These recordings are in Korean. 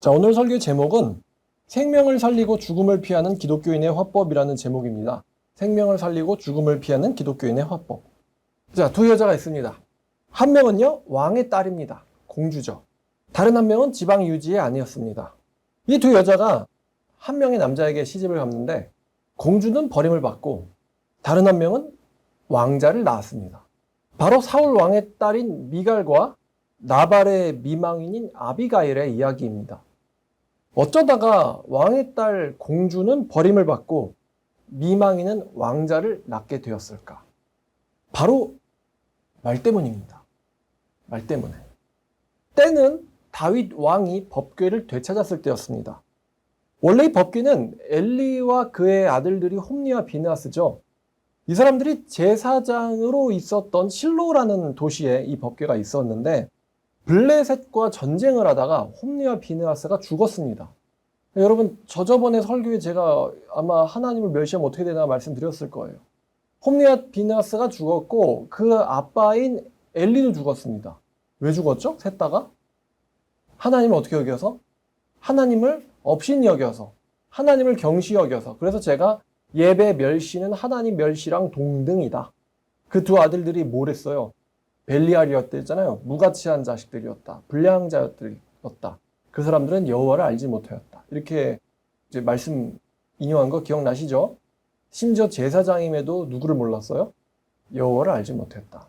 자, 오늘 설교 제목은 생명을 살리고 죽음을 피하는 기독교인의 화법이라는 제목입니다. 생명을 살리고 죽음을 피하는 기독교인의 화법. 자, 두 여자가 있습니다. 한 명은요, 왕의 딸입니다. 공주죠. 다른 한 명은 지방 유지의 아내였습니다. 이 두 여자가 한 명의 남자에게 시집을 갔는데 공주는 버림을 받고 다른 한 명은 왕자를 낳았습니다. 바로 사울 왕의 딸인 미갈과 나발의 미망인인 아비가일의 이야기입니다. 어쩌다가 왕의 딸 공주는 버림을 받고 미망인은 왕자를 낳게 되었을까? 바로 말 때문입니다. 말 때문에. 때는 다윗 왕이 법궤를 되찾았을 때였습니다. 원래 이 법궤는 엘리와 그의 아들들이 홈리와 비느하스죠. 이 사람들이 제사장으로 있었던 실로라는 도시에 이 법궤가 있었는데 블레셋과 전쟁을 하다가 홈리와 비느하스가 죽었습니다. 여러분, 저번에 설교에 제가 아마 하나님을 멸시하면 어떻게 되나 말씀드렸을 거예요. 홈리와 비느하스가 죽었고 그 아빠인 엘리도 죽었습니다. 왜 죽었죠? 셋 다가? 하나님을 어떻게 여겨서? 하나님을 업신이 여겨서, 하나님을 경시 여겨서. 그래서 제가 예배 멸시는 하나님 멸시랑 동등이다. 그 두 아들들이 뭘 했어요? 벨리알이었다 했잖아요. 무가치한 자식들이었다. 불량한 자였다. 그 사람들은 여호와를 알지 못하였다. 이렇게 이제 말씀 인용한 거 기억나시죠? 심지어 제사장임에도 누구를 몰랐어요? 여호와를 알지 못했다.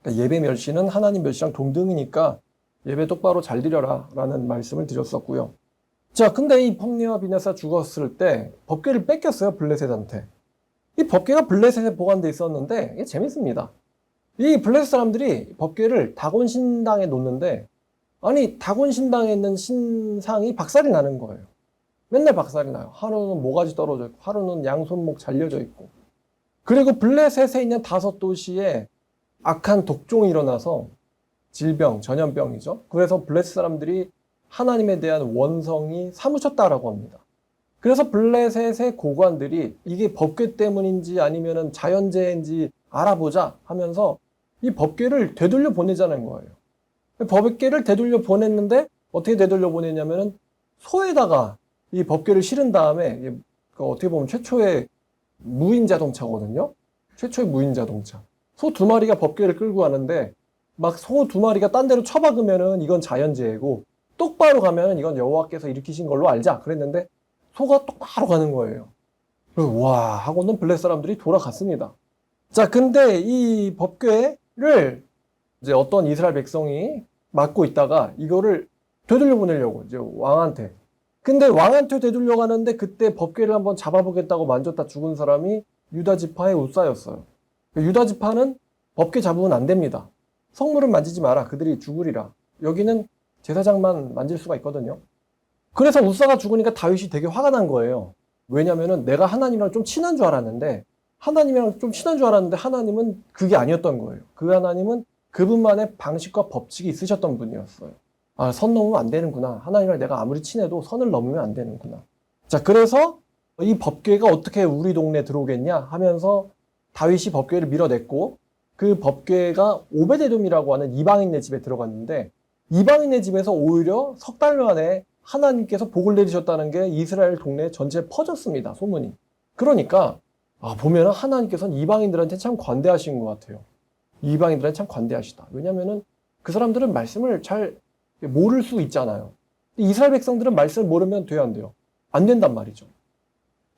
그러니까 예배 멸시는 하나님 멸시랑 동등이니까 예배 똑바로 잘 드려라 라는 말씀을 드렸었고요. 자, 근데 이 홈리와 비느하스가 죽었을 때 법궤를 뺏겼어요, 블레셋한테. 이 법궤가 블레셋에 보관돼 있었는데 이게 재밌습니다. 이 블레셋 사람들이 법궤를 다곤 신당에 놓는데, 아니 다곤 신당에 있는 신상이 박살이 나는 거예요. 맨날 박살이 나요. 하루는 모가지 떨어져 있고 하루는 양손목 잘려져 있고. 그리고 블레셋에 있는 5도시에 악한 독종이 일어나서 질병, 전염병이죠. 그래서 블레셋 사람들이 하나님에 대한 원성이 사무쳤다라고 합니다. 그래서 블레셋의 고관들이 이게 법궤 때문인지 아니면 자연재해인지 알아보자 하면서 이 법궤를 되돌려 보내자는 거예요. 법궤를 되돌려 보냈는데 어떻게 되돌려 보냈냐면은 소에다가 이 법궤를 실은 다음에, 어떻게 보면 최초의 무인 자동차거든요. 최초의 무인 자동차. 소 2마리가 법궤를 끌고 가는데 막 소 2마리가 딴 데로 쳐박으면은 이건 자연재해고 똑바로 가면은 이건 여호와께서 일으키신 걸로 알자 그랬는데 소가 똑바로 가는 거예요. 그래서 와 하고는 블레셋 사람들이 돌아갔습니다. 자, 근데 이 법궤를 이제 어떤 이스라엘 백성이 맡고 있다가 이거를 되돌려 보내려고 이제 왕한테. 근데 왕한테 되돌려 가는데 그때 법궤를 한번 잡아보겠다고 만졌다 죽은 사람이 유다 지파의 우사였어요. 유다 지파는 법궤 잡으면 안 됩니다. 성물은 만지지 마라. 그들이 죽으리라. 여기는 제사장만 만질 수가 있거든요. 그래서 우사가 죽으니까 다윗이 되게 화가 난 거예요. 왜냐면은 내가 하나님이랑 좀 친한 줄 알았는데 하나님은 그게 아니었던 거예요. 그 하나님은 그분만의 방식과 법칙이 있으셨던 분이었어요. 아, 선 넘으면 안 되는구나. 하나님이랑 내가 아무리 친해도 선을 넘으면 안 되는구나. 자, 그래서 이 법궤가 어떻게 우리 동네에 들어오겠냐 하면서 다윗이 법궤를 밀어냈고 그 법궤가 오베데돔이라고 하는 이방인네 집에 들어갔는데 이방인네 집에서 오히려 석 달 만에 하나님께서 복을 내리셨다는 게 이스라엘 동네 전체에 퍼졌습니다. 소문이. 그러니까 보면 하나님께서는 이방인들한테 참 관대하신 것 같아요. 이방인들한테 참 관대하시다. 왜냐면은 그 사람들은 말씀을 잘 모를 수 있잖아요. 이스라엘 백성들은 말씀을 모르면 돼요, 안 돼요? 안 된단 말이죠.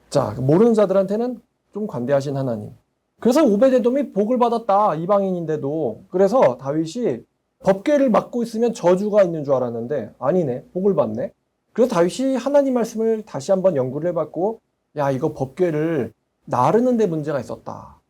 자, 모르는 자들한테는 좀 관대하신 하나님. 그래서 오베데돔이 복을 받았다. 이방인인데도. 그래서 다윗이 법궤를 맡고 있으면 저주가 있는 줄 알았는데 아니네. 복을 받네. 그래서 다윗이 하나님 말씀을 다시 한번 연구를 해봤고, 야, 이거 법궤를 나르는 데 문제가 있었다.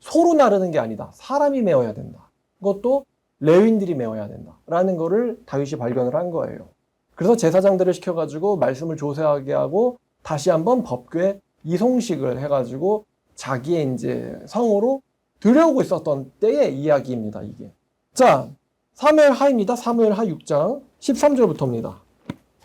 소로 나르는 게 아니다. 사람이 메어야 된다. 그것도 레위인들이 메어야 된다. 라는 거를 다윗이 발견을 한 거예요. 그래서 제사장들을 시켜가지고 말씀을 조사하게 하고 다시 한번 법궤 이송식을 해가지고 자기의 이제 성으로 들여오고 있었던 때의 이야기입니다, 이게. 자, 사무엘하입니다. 사무엘하 6장 13절부터입니다.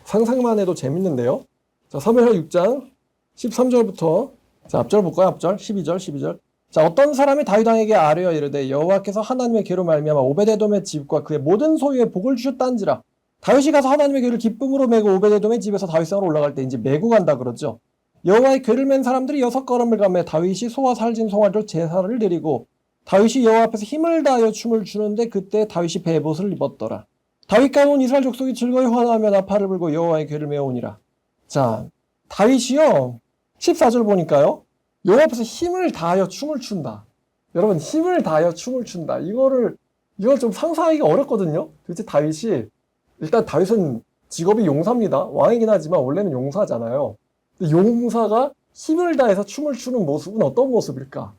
상상만 해도 재밌는데요. 자, 사무엘하 6장 13절부터, 자, 앞절 볼까요? 앞절 12절. 자, 어떤 사람이 다윗 왕에게 아뢰어 이르되 여호와께서 하나님의 계로 말미암아 오베데돔의 집과 그의 모든 소유에 복을 주셨다는지라. 다윗이 가서 하나님의 괴를 기쁨으로 메고 오베데돔의 집에서 다윗성으로 올라갈 때 이제 메고 간다 그러죠. 여호와의 괴를 맨 사람들이 6걸음을 가며 다윗이 소와 살진 송아지로 제사를 드리고 다윗이 여호와 앞에서 힘을 다하여 춤을 추는데 그때 다윗이 베봇을 입었더라. 다윗과 온 이스라엘 족속이 즐거이 환호하며 나팔을 불고 여호와의 괴를 메어오니라. 자, 다윗이요 14절 보니까요 여호와 앞에서 힘을 다하여 춤을 춘다. 여러분, 힘을 다하여 춤을 춘다. 이걸 좀 상상하기가 어렵거든요. 도대체 다윗이, 일단 다윗은 직업이 용사입니다. 왕이긴 하지만 원래는 용사잖아요. 근데 용사가 힘을 다해서 춤을 추는 모습은 어떤 모습일까?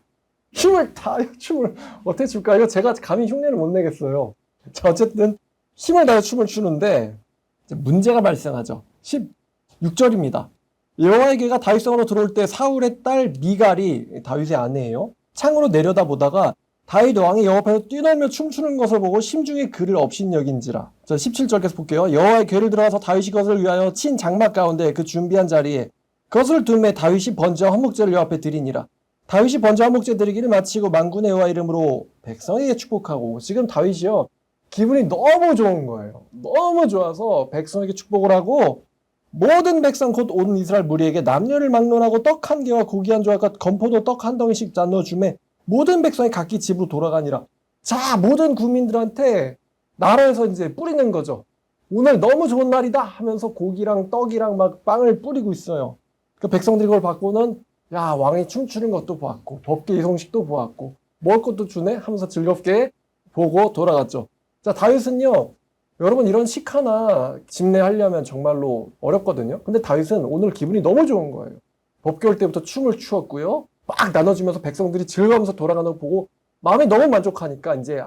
힘을 다하여 춤을 어떻게 출까? 이거 제가 감히 흉내를 못 내겠어요. 자, 어쨌든 힘을 다해 춤을 추는데 문제가 발생하죠. 16절입니다. 여호와의 괴가 다윗성으로 들어올 때 사울의 딸 미갈이 다윗의 아내예요. 창으로 내려다보다가 다윗 왕이 여호와 앞에서 뛰놀며 춤추는 것을 보고 심중에 그를 업신여긴지라. 자, 17절 계속 볼게요. 여호와의 괴를 들어가서 다윗이 그것을 위하여 친 장막 가운데 그 준비한 자리에 그것을 두매 다윗이 번제와 화목제를 여호와 앞에 드리니라. 다윗이 번제와 화목제 드리기를 마치고 만군의 여호와 이름으로 백성에게 축복하고, 지금 다윗이요 기분이 너무 좋은 거예요. 너무 좋아서 백성에게 축복을 하고 모든 백성 곧 온 이스라엘 무리에게 남녀를 막론하고 떡 한 개와 고기 한 조각과 건포도 떡 한 덩이씩 나누어 주매 모든 백성이 각기 집으로 돌아가니라. 자, 모든 국민들한테 나라에서 이제 뿌리는 거죠. 오늘 너무 좋은 날이다 하면서 고기랑 떡이랑 막 빵을 뿌리고 있어요. 그 백성들이 그걸 받고는 야, 왕이 춤추는 것도 보았고 법계 이송식도 보았고 먹을 것도 주네 하면서 즐겁게 보고 돌아갔죠. 자, 다윗은요 여러분 이런 식 하나 집례하려면 정말로 어렵거든요. 근데 다윗은 오늘 기분이 너무 좋은 거예요. 법계 올 때부터 춤을 추었고요. 막 나눠주면서 백성들이 즐거우면서 돌아가는 걸 보고 마음이 너무 만족하니까 이제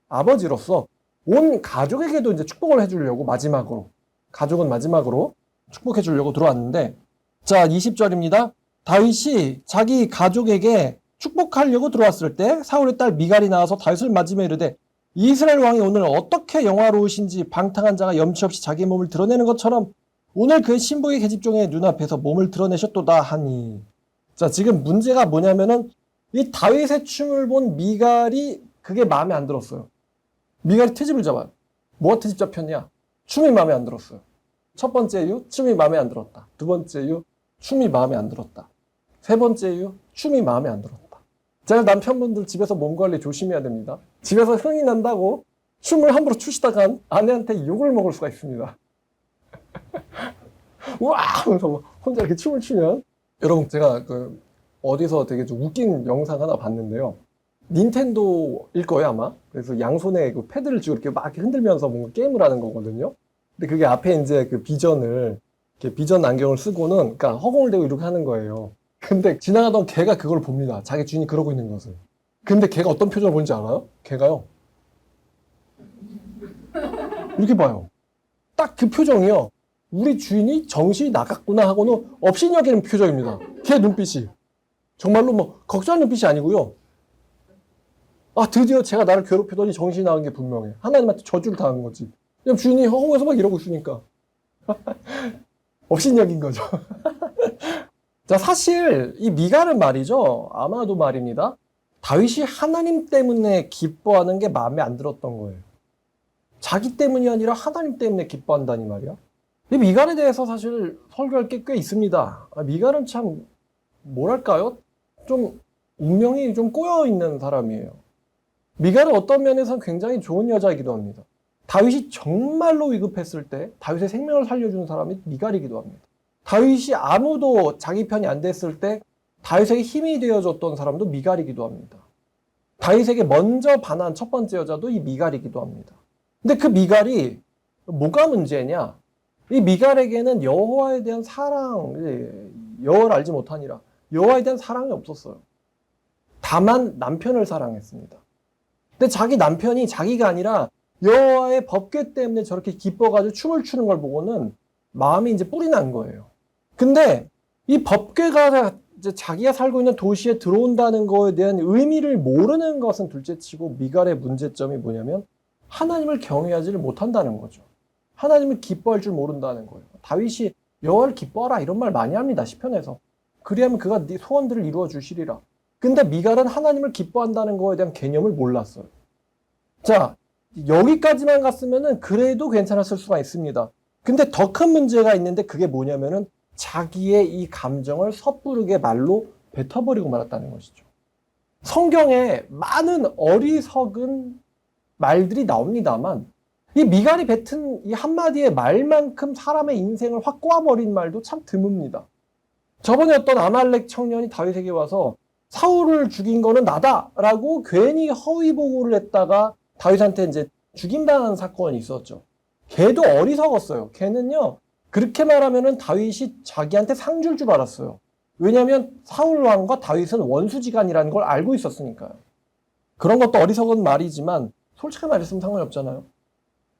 아버지로서 온 가족에게도 이제 축복을 해주려고 가족은 마지막으로 축복해 주려고 들어왔는데, 자, 20절입니다. 다윗이 자기 가족에게 축복하려고 들어왔을 때 사울의 딸 미갈이 나와서 다윗을 맞으며 이르되 이스라엘 왕이 오늘 어떻게 영화로우신지 방탕한 자가 염치 없이 자기 몸을 드러내는 것처럼 오늘 그 신부의 계집종의 눈앞에서 몸을 드러내셨도다 하니. 자, 지금 문제가 뭐냐면은 이 다윗의 춤을 본 미갈이 그게 마음에 안 들었어요. 미갈이 트집을 잡아요. 뭐가 트집 잡혔냐? 춤이 마음에 안 들었어요. 첫 번째 이유, 춤이 마음에 안 들었다. 두 번째 이유, 춤이 마음에 안 들었다. 세 번째 이유, 춤이 마음에 안 들었다. 자, 남편분들 집에서 몸 관리 조심해야 됩니다. 집에서 흥이 난다고 춤을 함부로 추시다가 아내한테 욕을 먹을 수가 있습니다. 우와! 하면서 혼자 이렇게 춤을 추면. 여러분, 제가 어디서 되게 좀 웃긴 영상 하나 봤는데요. 닌텐도일 거예요, 아마. 그래서 양손에 그 패드를 쥐고 이렇게 막 이렇게 흔들면서 뭔가 게임을 하는 거거든요. 근데 그게 앞에 이제 그 비전 안경을 쓰고는, 그러니까 허공을 대고 이렇게 하는 거예요. 근데 지나가던 개가 그걸 봅니다. 자기 주인이 그러고 있는 것을. 근데 개가 어떤 표정을 보는지 알아요? 개가요 이렇게 봐요. 딱 그 표정이요. 우리 주인이 정신이 나갔구나 하고는 업신여기는 표정입니다. 걔 눈빛이. 정말로 뭐 걱정하는 눈빛이 아니고요. 아, 드디어 제가 나를 괴롭히더니 정신이 나간 게 분명해. 하나님한테 저주를 당한 거지. 그냥 주인이 허공에서 막 이러고 있으니까. 업신여긴 거죠. 자, 사실 이 미갈은 말이죠. 아마도 말입니다. 다윗이 하나님 때문에 기뻐하는 게 마음에 안 들었던 거예요. 자기 때문이 아니라 하나님 때문에 기뻐한다니 말이야. 이 미갈에 대해서 사실 설교할 게 꽤 있습니다. 미갈은 참 뭐랄까요? 좀 운명이 좀 꼬여있는 사람이에요. 미갈은 어떤 면에서는 굉장히 좋은 여자이기도 합니다. 다윗이 정말로 위급했을 때 다윗의 생명을 살려주는 사람이 미갈이기도 합니다. 다윗이 아무도 자기 편이 안 됐을 때 다윗에게 힘이 되어줬던 사람도 미갈이기도 합니다. 다윗에게 먼저 반한 첫 번째 여자도 이 미갈이기도 합니다. 근데 그 미갈이 뭐가 문제냐? 이 미갈에게는 여호와에 대한 여호와를 알지 못하니라. 여호와에 대한 사랑이 없었어요. 다만 남편을 사랑했습니다. 근데 자기 남편이 자기가 아니라 여호와의 법궤 때문에 저렇게 기뻐가지고 춤을 추는 걸 보고는 마음이 이제 뿔이 난 거예요. 근데 이 법궤가 이제 자기가 살고 있는 도시에 들어온다는 거에 대한 의미를 모르는 것은 둘째치고 미갈의 문제점이 뭐냐면 하나님을 경외하지를 못한다는 거죠. 하나님을 기뻐할 줄 모른다는 거예요. 다윗이 여호와를 기뻐하라 이런 말 많이 합니다. 시편에서. 그리하면 그가 네 소원들을 이루어 주시리라. 근데 미갈은 하나님을 기뻐한다는 거에 대한 개념을 몰랐어요. 자, 여기까지만 갔으면은 그래도 괜찮았을 수가 있습니다. 근데 더 큰 문제가 있는데 그게 뭐냐면은 자기의 이 감정을 섣부르게 말로 뱉어버리고 말았다는 것이죠. 성경에 많은 어리석은 말들이 나옵니다만 이 미갈이 뱉은 이 한마디의 말만큼 사람의 인생을 확 꼬아버린 말도 참 드뭅니다. 저번에 어떤 아말렉 청년이 다윗에게 와서 사울을 죽인 거는 나다라고 괜히 허위 보고를 했다가 다윗한테 이제 죽임당한 사건이 있었죠. 걔도 어리석었어요. 걔는요, 그렇게 말하면은 다윗이 자기한테 상 줄 줄 알았어요. 왜냐하면 사울 왕과 다윗은 원수지간이라는 걸 알고 있었으니까요. 그런 것도 어리석은 말이지만 솔직하게 말했으면 상관이 없잖아요.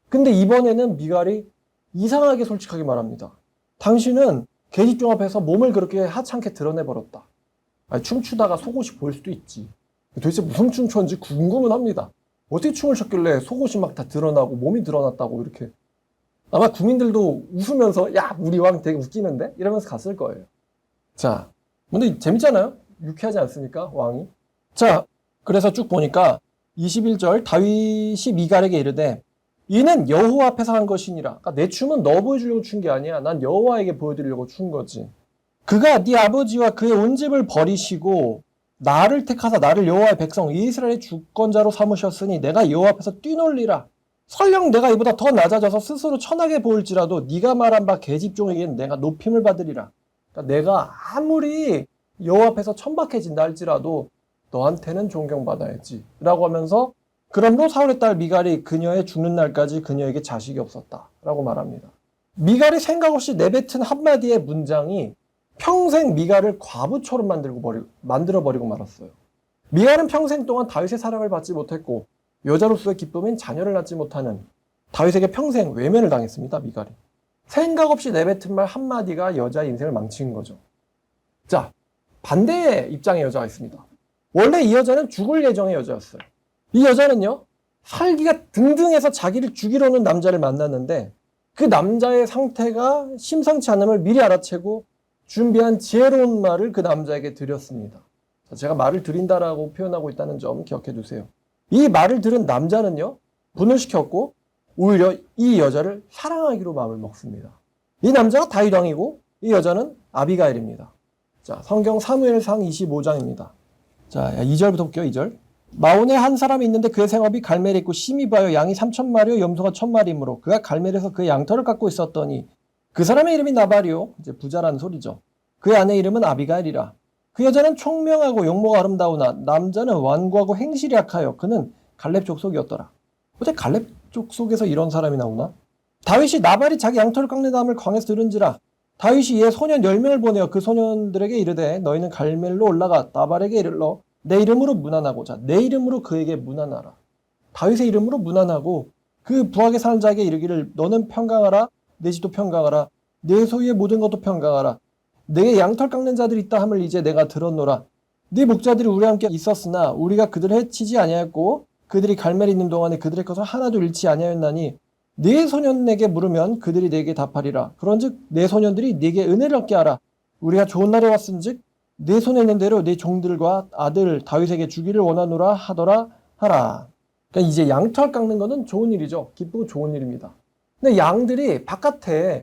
근데 이번에는 미갈이 이상하게 솔직하게 말합니다. 당신은 계집종 앞에서 몸을 그렇게 하찮게 드러내버렸다. 아니, 춤추다가 속옷이 보일 수도 있지. 도대체 무슨 춤 췄는지 궁금은 합니다. 어떻게 춤을 췄길래 속옷이 막 다 드러나고 몸이 드러났다고 이렇게. 아마 국민들도 웃으면서 야, 우리 왕 되게 웃기는데? 이러면서 갔을 거예요. 자, 근데 재밌잖아요? 유쾌하지 않습니까? 왕이. 자, 그래서 쭉 보니까 21절 다윗이 미갈에게 이르되 이는 여호와 앞에서 한 것이니라. 그러니까 내 춤은 너 보여주려고 춘 게 아니야. 난 여호와에게 보여드리려고 춘 거지. 그가 네 아버지와 그의 온 집을 버리시고 나를 택하사 나를 여호와의 백성 이스라엘의 주권자로 삼으셨으니 내가 여호와 앞에서 뛰놀리라. 설령 내가 이보다 더 낮아져서 스스로 천하게 보일지라도 네가 말한 바 계집종에게는 내가 높임을 받으리라. 그러니까 내가 아무리 여호와 앞에서 천박해진다 할지라도 너한테는 존경받아야지 라고 하면서 그러므로 사울의 딸 미갈이 그녀의 죽는 날까지 그녀에게 자식이 없었다 라고 말합니다. 미갈이 생각 없이 내뱉은 한마디의 문장이 평생 미갈을 과부처럼 만들어버리고 말았어요. 미갈은 평생 동안 다윗의 사랑을 받지 못했고 여자로서의 기쁨인 자녀를 낳지 못하는 다윗에게 평생 외면을 당했습니다. 미갈이. 생각 없이 내뱉은 말 한마디가 여자의 인생을 망친 거죠. 자, 반대의 입장의 여자가 있습니다. 원래 이 여자는 죽을 예정의 여자였어요. 이 여자는요, 살기가 등등해서 자기를 죽이려는 남자를 만났는데 그 남자의 상태가 심상치 않음을 미리 알아채고 준비한 지혜로운 말을 그 남자에게 드렸습니다. 제가 말을 드린다라고 표현하고 있다는 점 기억해 두세요. 이 말을 들은 남자는요, 분을 시켰고 오히려 이 여자를 사랑하기로 마음을 먹습니다. 이 남자가 다윗 왕이고 이 여자는 아비가일입니다. 자, 성경 사무엘상 25장입니다. 자, 2절부터 볼게요. 2절. 마온에 한 사람이 있는데 그의 생업이 갈멜에 있고 심히 봐요 양이 3,000마리요 염소가 1,000마리이므로 그가 갈멜에서 그의 양털을 깎고 있었더니 그 사람의 이름이 나발이요, 이제 부자라는 소리죠. 그의 아내 이름은 아비가일이라. 그 여자는 총명하고 용모가 아름다우나 남자는 완고하고 행실이 악하여 그는 갈렙 족속이었더라. 어째 갈렙 족속에서 이런 사람이 나오나? 다윗이 나발이 자기 양털을 깎는 다음을 광에서 들은지라. 다윗이 이에 소년 10명을 보내어 그 소년들에게 이르되 너희는 갈멜로 올라가 나발에게 이르러 내 이름으로 문안하고, 자, 내 이름으로 그에게 문안하라. 다윗의 이름으로 문안하고 그 부하게 사는 자에게 이르기를 너는 평강하라, 내 집도 평강하라, 내 소유의 모든 것도 평강하라. 내게 양털 깎는 자들이 있다 함을 이제 내가 들었노라. 네 목자들이 우리와 함께 있었으나 우리가 그들을 해치지 아니하였고 그들이 갈멜에 있는 동안에 그들의 것을 하나도 잃지 아니하였나니 네 소년에게 물으면 그들이 내게 답하리라. 그런즉 네 소년들이 네게 은혜를 얻게 하라. 우리가 좋은 날에 왔은즉 네 손에 있는 대로 네 종들과 아들 다윗에게 주기를 원하노라 하더라 하라. 그러니까 이제 양털 깎는 거는 좋은 일이죠. 기쁘고 좋은 일입니다. 근데 양들이 바깥에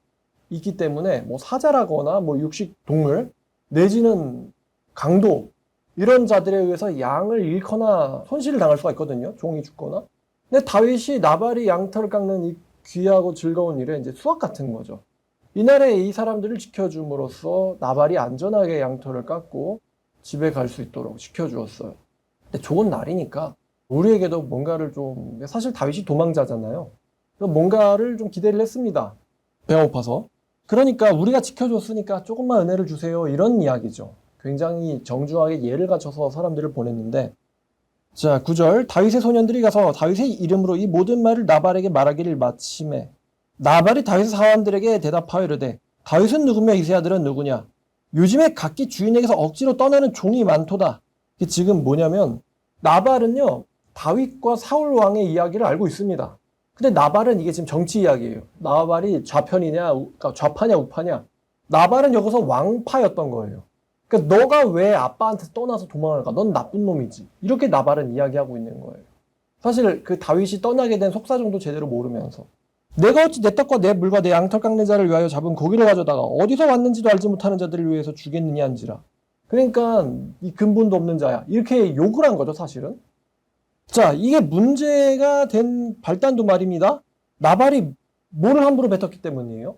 있기 때문에 뭐 사자라거나 뭐 육식 동물 내지는 강도 이런 자들에 의해서 양을 잃거나 손실을 당할 수가 있거든요. 종이 죽거나. 근데 다윗이 나발이 양털을 깎는 이 귀하고 즐거운 일에 이제 수학 같은 거죠. 이날에 이 사람들을 지켜줌으로써 나발이 안전하게 양털을 깎고 집에 갈 수 있도록 지켜주었어요. 근데 좋은 날이니까 우리에게도 뭔가를 좀, 사실 다윗이 도망자잖아요. 뭔가를 좀 기대를 했습니다. 배가 고파서. 그러니까 우리가 지켜줬으니까 조금만 은혜를 주세요. 이런 이야기죠. 굉장히 정중하게 예를 갖춰서 사람들을 보냈는데, 자, 9절. 다윗의 소년들이 가서 다윗의 이름으로 이 모든 말을 나발에게 말하기를 마침에 나발이 다윗의 사람들에게 대답하여 이르되 다윗은 누구며 이세 아들은 누구냐? 요즘에 각기 주인에게서 억지로 떠나는 종이 많도다. 이게 지금 뭐냐면 나발은요, 다윗과 사울 왕의 이야기를 알고 있습니다. 근데 나발은 이게 지금 정치 이야기예요. 나발이 좌편이냐, 그러니까 좌파냐, 우파냐. 나발은 여기서 왕파였던 거예요. 그러니까 너가 왜 아빠한테 떠나서 도망을 가? 넌 나쁜 놈이지. 이렇게 나발은 이야기하고 있는 거예요. 사실 그 다윗이 떠나게 된 속사정도 제대로 모르면서 내가 어찌 내 떡과 내 물과 내 양털 깎는 자를 위하여 잡은 고기를 가져다가 어디서 왔는지도 알지 못하는 자들을 위해서 주겠느냐 한지라. 그러니까 이 근본도 없는 자야. 이렇게 욕을 한 거죠, 사실은. 자, 이게 문제가 된 발단도 말입니다. 나발이 뭐를 함부로 뱉었기 때문이에요?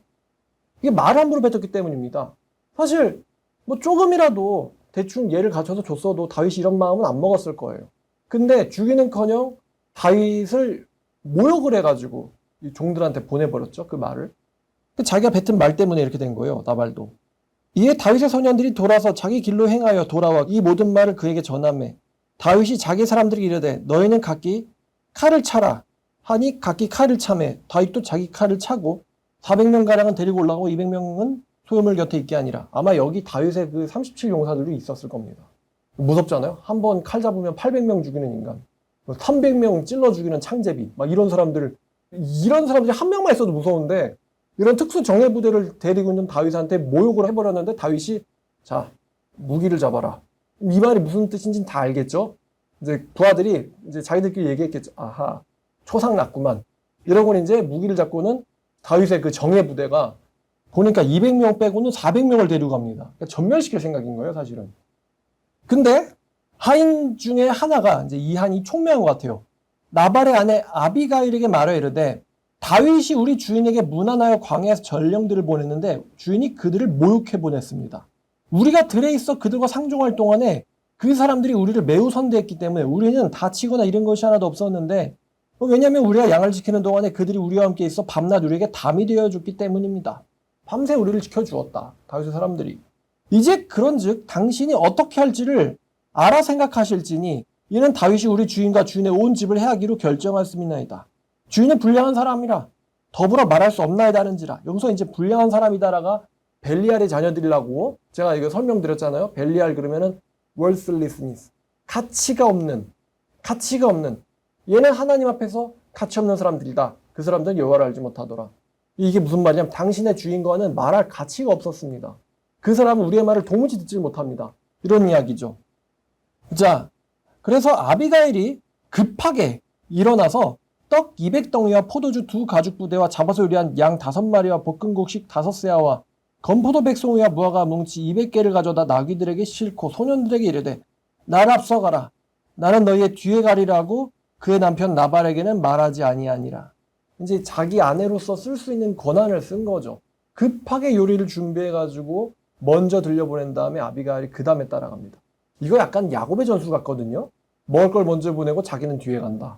이게 말 함부로 뱉었기 때문입니다. 사실 뭐 조금이라도 대충 예를 갖춰서 줬어도 다윗이 이런 마음은 안 먹었을 거예요. 근데 주기는커녕 다윗을 모욕을 해가지고 이 종들한테 보내버렸죠, 그 말을. 자기가 뱉은 말 때문에 이렇게 된 거예요, 나발도. 이에 다윗의 소년들이 돌아서 자기 길로 행하여 돌아와 이 모든 말을 그에게 전하매 다윗이 자기 사람들에게 이르되 너희는 각기 칼을 차라 하니 각기 칼을 차매 다윗도 자기 칼을 차고 400명가량은 데리고 올라가고 200명은 소유물 곁에 있게 하니라. 아마 여기 다윗의 그 37용사들이 있었을 겁니다. 무섭잖아요. 한 번 칼 잡으면 800명 죽이는 인간, 300명 찔러 죽이는 창제비, 막 이런 사람들이 한 명만 있어도 무서운데 이런 특수 정예부대를 데리고 있는 다윗한테 모욕을 해버렸는데 다윗이 자, 무기를 잡아라. 이 말이 무슨 뜻인지는 다 알겠죠? 이제 부하들이 이제 자기들끼리 얘기했겠죠. 아하, 초상 났구만. 이러고 이제 무기를 잡고는 다윗의 그 정예부대가 보니까 200명 빼고는 400명을 데리고 갑니다. 그러니까 전멸시킬 생각인 거예요, 사실은. 근데 하인 중에 하나가 이제 이 한이 총명한 것 같아요. 나발의 아내 아비가일에게 말하여 이르되 다윗이 우리 주인에게 문안하여 광야에서 전령들을 보냈는데 주인이 그들을 모욕해 보냈습니다. 우리가 들에 있어 그들과 상종할 동안에 그 사람들이 우리를 매우 선대했기 때문에 우리는 다치거나 이런 것이 하나도 없었는데 왜냐하면 우리가 양을 지키는 동안에 그들이 우리와 함께 있어 밤낮 우리에게 담이 되어줬기 때문입니다. 밤새 우리를 지켜주었다. 다윗의 사람들이. 이제 그런즉 당신이 어떻게 할지를 알아 생각하실지니 이는 다윗이 우리 주인과 주인의 온 집을 해하기로 결정하였음이나이다. 주인은 불량한 사람이라 더불어 말할 수 없나이다 하는지라. 여기서 이제 불량한 사람이다라가 벨리알의 자녀들이라고 제가 이거 설명드렸잖아요. 벨리알 그러면은 worthlessness. 가치가 없는. 얘는 하나님 앞에서 가치 없는 사람들이다. 그 사람들은 여호와를 알지 못하더라. 이게 무슨 말이냐면 당신의 주인과는 말할 가치가 없었습니다. 그 사람은 우리의 말을 도무지 듣지 못합니다. 이런 이야기죠. 자, 그래서 아비가일이 급하게 일어나서 떡 200덩이와 포도주 2가죽부대와 잡아서 요리한 양 5마리와 볶음곡식 5세아와 건포도 백송이와 무화과 뭉치 200개를 가져다 나귀들에게 싣고 소년들에게 이르되 나를 앞서가라. 나는 너희의 뒤에 가리라고 그의 남편 나발에게는 말하지 아니하니라. 이제 자기 아내로서 쓸 수 있는 권한을 쓴 거죠. 급하게 요리를 준비해가지고 먼저 들려보낸 다음에 아비가일이 그 다음에 따라갑니다. 이거 약간 야곱의 전술 같거든요. 먹을 걸 먼저 보내고 자기는 뒤에 간다.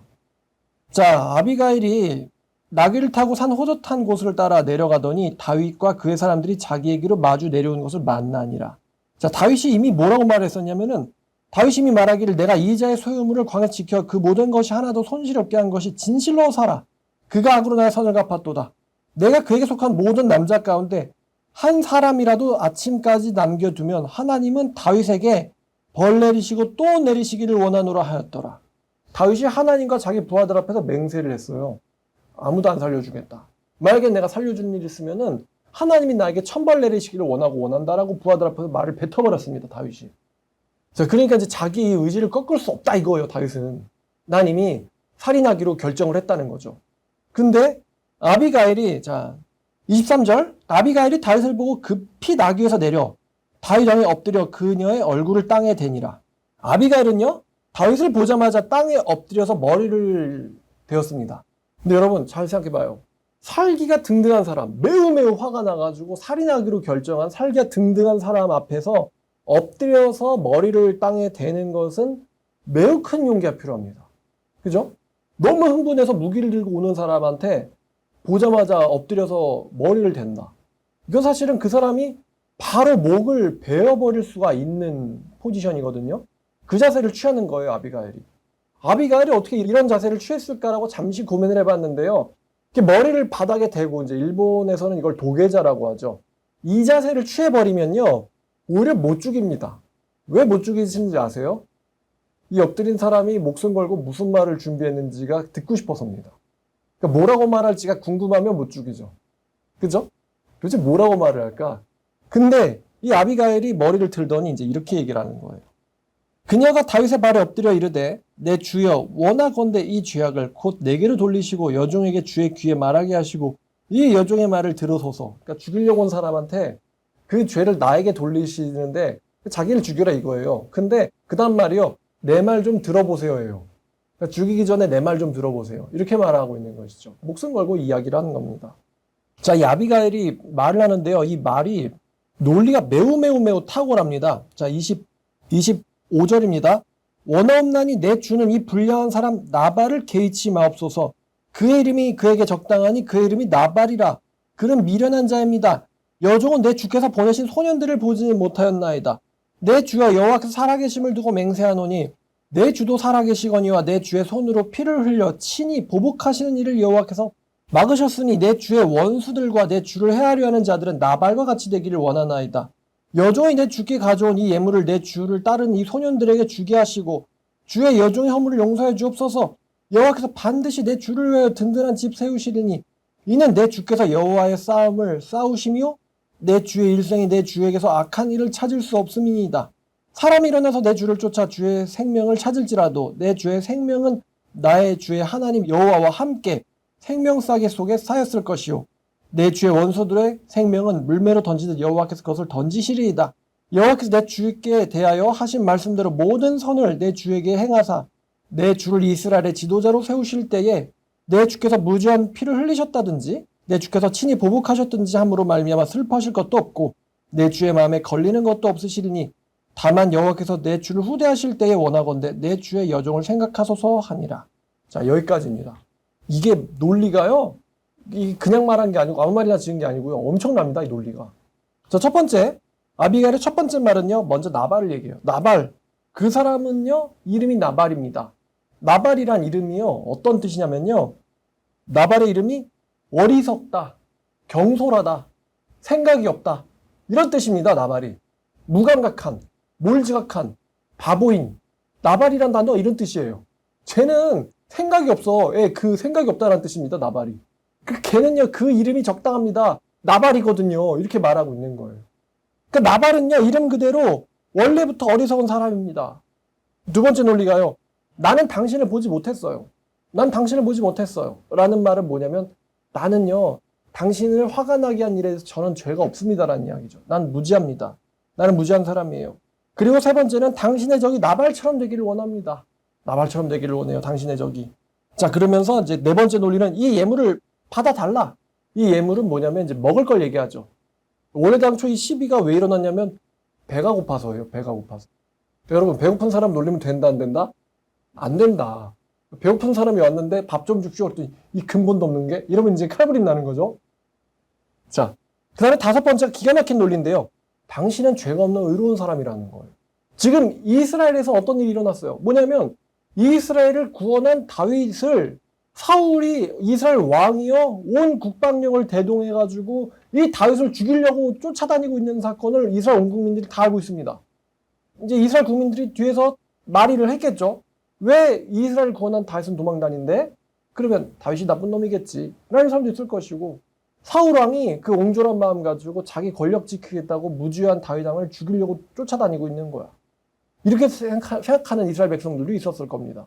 자, 아비가일이 나귀를 타고 산 호젓한 곳을 따라 내려가더니 다윗과 그의 사람들이 자기에게로 마주 내려오는 것을 만나니라. 자, 다윗이 이미 뭐라고 말했었냐면은 다윗이 이미 말하기를 내가 이자의 소유물을 광야에 지켜 그 모든 것이 하나도 손실 없게 한 것이 진실로 살아. 그가 악으로 나의 선을 갚았도다. 내가 그에게 속한 모든 남자 가운데 한 사람이라도 아침까지 남겨두면 하나님은 다윗에게 벌 내리시고 또 내리시기를 원하노라 하였더라. 다윗이 하나님과 자기 부하들 앞에서 맹세를 했어요. 아무도 안 살려주겠다. 만약에 내가 살려준 일이 있으면은 하나님이 나에게 천벌 내리시기를 원한다라고 부하들 앞에서 말을 뱉어버렸습니다. 다윗이. 자, 그러니까 이제 자기 의지를 꺾을 수 없다 이거예요. 다윗은. 난 이미 살인하기로 결정을 했다는 거죠. 근데 아비가일이 자 23절 아비가일이 다윗을 보고 급히 나귀에서 내려 다윗 왕에 엎드려 그녀의 얼굴을 땅에 대니라. 아비가일은요 다윗을 보자마자 땅에 엎드려서 머리를 대었습니다. 근데 여러분 잘 생각해봐요. 살기가 등등한 사람, 매우 화가 나가지고 살인하기로 결정한 살기가 등등한 사람 앞에서 엎드려서 머리를 땅에 대는 것은 매우 큰 용기가 필요합니다. 그죠? 너무 흥분해서 무기를 들고 오는 사람한테 보자마자 엎드려서 머리를 댄다. 이건 사실은 그 사람이 바로 목을 베어버릴 수가 있는 포지션이거든요. 그 자세를 취하는 거예요, 아비가일이. 아비가일이 어떻게 이런 자세를 취했을까라고 잠시 고민을 해봤는데요. 이렇게 머리를 바닥에 대고 이제 일본에서는 이걸 도계자라고 하죠. 이 자세를 취해버리면요, 오히려 못 죽입니다. 왜 못 죽이시는지 아세요? 이 엎드린 사람이 목숨 걸고 무슨 말을 준비했는지가 듣고 싶어서입니다. 그러니까 뭐라고 말할지가 궁금하면 못 죽이죠. 그죠? 도대체 뭐라고 말을 할까? 근데 이 아비가일이 머리를 들더니 이제 이렇게 얘기를 하는 거예요. 그녀가 다윗의 발에 엎드려 이르되 내 주여 원하건대 이 죄악을 곧 내게로 돌리시고 여종에게 주의 귀에 말하게 하시고 이 여종의 말을 들으소서. 그러니까 죽이려고 온 사람한테 그 죄를 나에게 돌리시는데 자기를 죽여라 이거예요. 근데 그 다음 말이요. 내 말 좀 들어보세요예요. 그러니까 죽이기 전에 내 말 좀 들어보세요. 이렇게 말하고 있는 것이죠. 목숨 걸고 이야기를 하는 겁니다. 자, 이 아비가일이 말을 하는데요. 이 말이 논리가 매우 탁월합니다. 자, 25절입니다. 원하옵나니 내 주는 이 불량한 사람 나발을 개의치 마옵소서. 그의 이름이 그에게 적당하니 그의 이름이 나발이라. 그는 미련한 자입니다. 여종은 내 주께서 보내신 소년들을 보지 못하였나이다. 내 주여 여호와께서 살아계심을 두고 맹세하노니 내 주도 살아계시거니와 내 주의 손으로 피를 흘려 친히 보복하시는 일을 여호와께서 막으셨으니 내 주의 원수들과 내 주를 해하려 하는 자들은 나발과 같이 되기를 원하나이다. 여종이 내 주께 가져온 이 예물을 내 주를 따른 이 소년들에게 주게 하시고 주의 여종의 허물을 용서해 주옵소서. 여호와께서 반드시 내 주를 위하여 든든한 집 세우시리니 이는 내 주께서 여호와의 싸움을 싸우시며 내 주의 일생이 내 주에게서 악한 일을 찾을 수 없음이니이다. 사람이 일어나서 내 주를 쫓아 주의 생명을 찾을지라도 내 주의 생명은 나의 주의 하나님 여호와와 함께 생명싸개 속에 쌓였을 것이요 내 주의 원수들의 생명은 물매로 던지듯 여호와께서 그것을 던지시리이다. 여호와께서 내 주께 대하여 하신 말씀대로 모든 선을 내 주에게 행하사 내 주를 이스라엘의 지도자로 세우실 때에 내 주께서 무죄한 피를 흘리셨다든지 내 주께서 친히 보복하셨든지 함으로 말미암아 슬퍼하실 것도 없고 내 주의 마음에 걸리는 것도 없으시리니 다만 여호와께서 내 주를 후대하실 때에 원하건대 내 주의 여종을 생각하소서 하니라. 자, 여기까지입니다. 이게 논리가요. 그냥 말한 게 아니고 아무 말이나 지은 게 아니고요. 엄청납니다. 이 논리가. 자, 첫 번째 아비가일의 첫 번째 말은요. 먼저 나발을 얘기해요. 나발. 그 사람은요. 이름이 나발입니다. 나발이란 이름이요. 어떤 뜻이냐면요. 나발의 이름이 어리석다, 경솔하다, 생각이 없다. 이런 뜻입니다. 나발이. 무감각한, 몰지각한, 바보인. 나발이란 단어 이런 뜻이에요. 쟤는 생각이 없어. 예, 그 생각이 없다라는 뜻입니다. 나발이. 걔는요. 그 이름이 적당합니다. 나발이거든요. 이렇게 말하고 있는 거예요. 그러니까 나발은요. 이름 그대로 원래부터 어리석은 사람입니다. 두 번째 논리가요. 나는 당신을 보지 못했어요. 난 당신을 보지 못했어요. 라는 말은 뭐냐면 나는요. 당신을 화가 나게 한 일에 저는 죄가 없습니다라는 이야기죠. 난 무지합니다. 나는 무지한 사람이에요. 그리고 세 번째는 당신의 적이 나발처럼 되기를 원합니다. 나발처럼 되기를 원해요. 당신의 적이. 자, 그러면서 이제 네 번째 논리는 이 예물을 받아달라. 이 예물은 뭐냐면 이제 먹을 걸 얘기하죠. 원래 당초 이 시비가 왜 일어났냐면 배가 고파서예요. 배가 고파서. 여러분, 배고픈 사람 놀리면 된다, 안 된다? 안 된다. 배고픈 사람이 왔는데 밥 좀 줍시오. 그랬더니 이 근본도 없는 게? 이러면 이제 칼부림 나는 거죠. 자, 그 다음에 다섯 번째가 기가 막힌 논리인데요. 당신은 죄가 없는 의로운 사람이라는 거예요. 지금 이스라엘에서 어떤 일이 일어났어요? 뭐냐면 이스라엘을 구원한 다윗을 사울이 이스라엘 왕이요 온 국방력을 대동해가지고 이 다윗을 죽이려고 쫓아다니고 있는 사건을 이스라엘 온 국민들이 다 알고 있습니다. 이제 이스라엘 국민들이 뒤에서 말의를 했겠죠. 왜 이스라엘 구원한 다윗은 도망다닌데? 그러면 다윗이 나쁜 놈이겠지 라는 사람도 있을 것이고 사울 왕이 그 옹졸한 마음 가지고 자기 권력 지키겠다고 무지한 다윗 왕을 죽이려고 쫓아다니고 있는 거야. 이렇게 생각하는 이스라엘 백성들도 있었을 겁니다.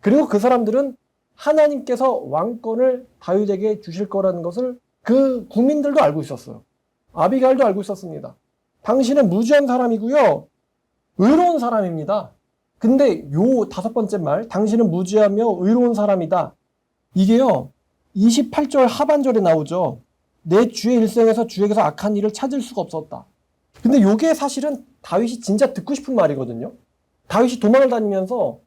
그리고 그 사람들은 하나님께서 왕권을 다윗에게 주실 거라는 것을 그 국민들도 알고 있었어요. 아비가일도 알고 있었습니다. 당신은 무지한 사람이고요. 의로운 사람입니다. 근데 요 다섯 번째 말, 당신은 무지하며 의로운 사람이다. 이게요, 28절 하반절에 나오죠. 내 주의 일생에서 주에게서 악한 일을 찾을 수가 없었다. 근데 요게 사실은 다윗이 진짜 듣고 싶은 말이거든요. 다윗이 도망을 다니면서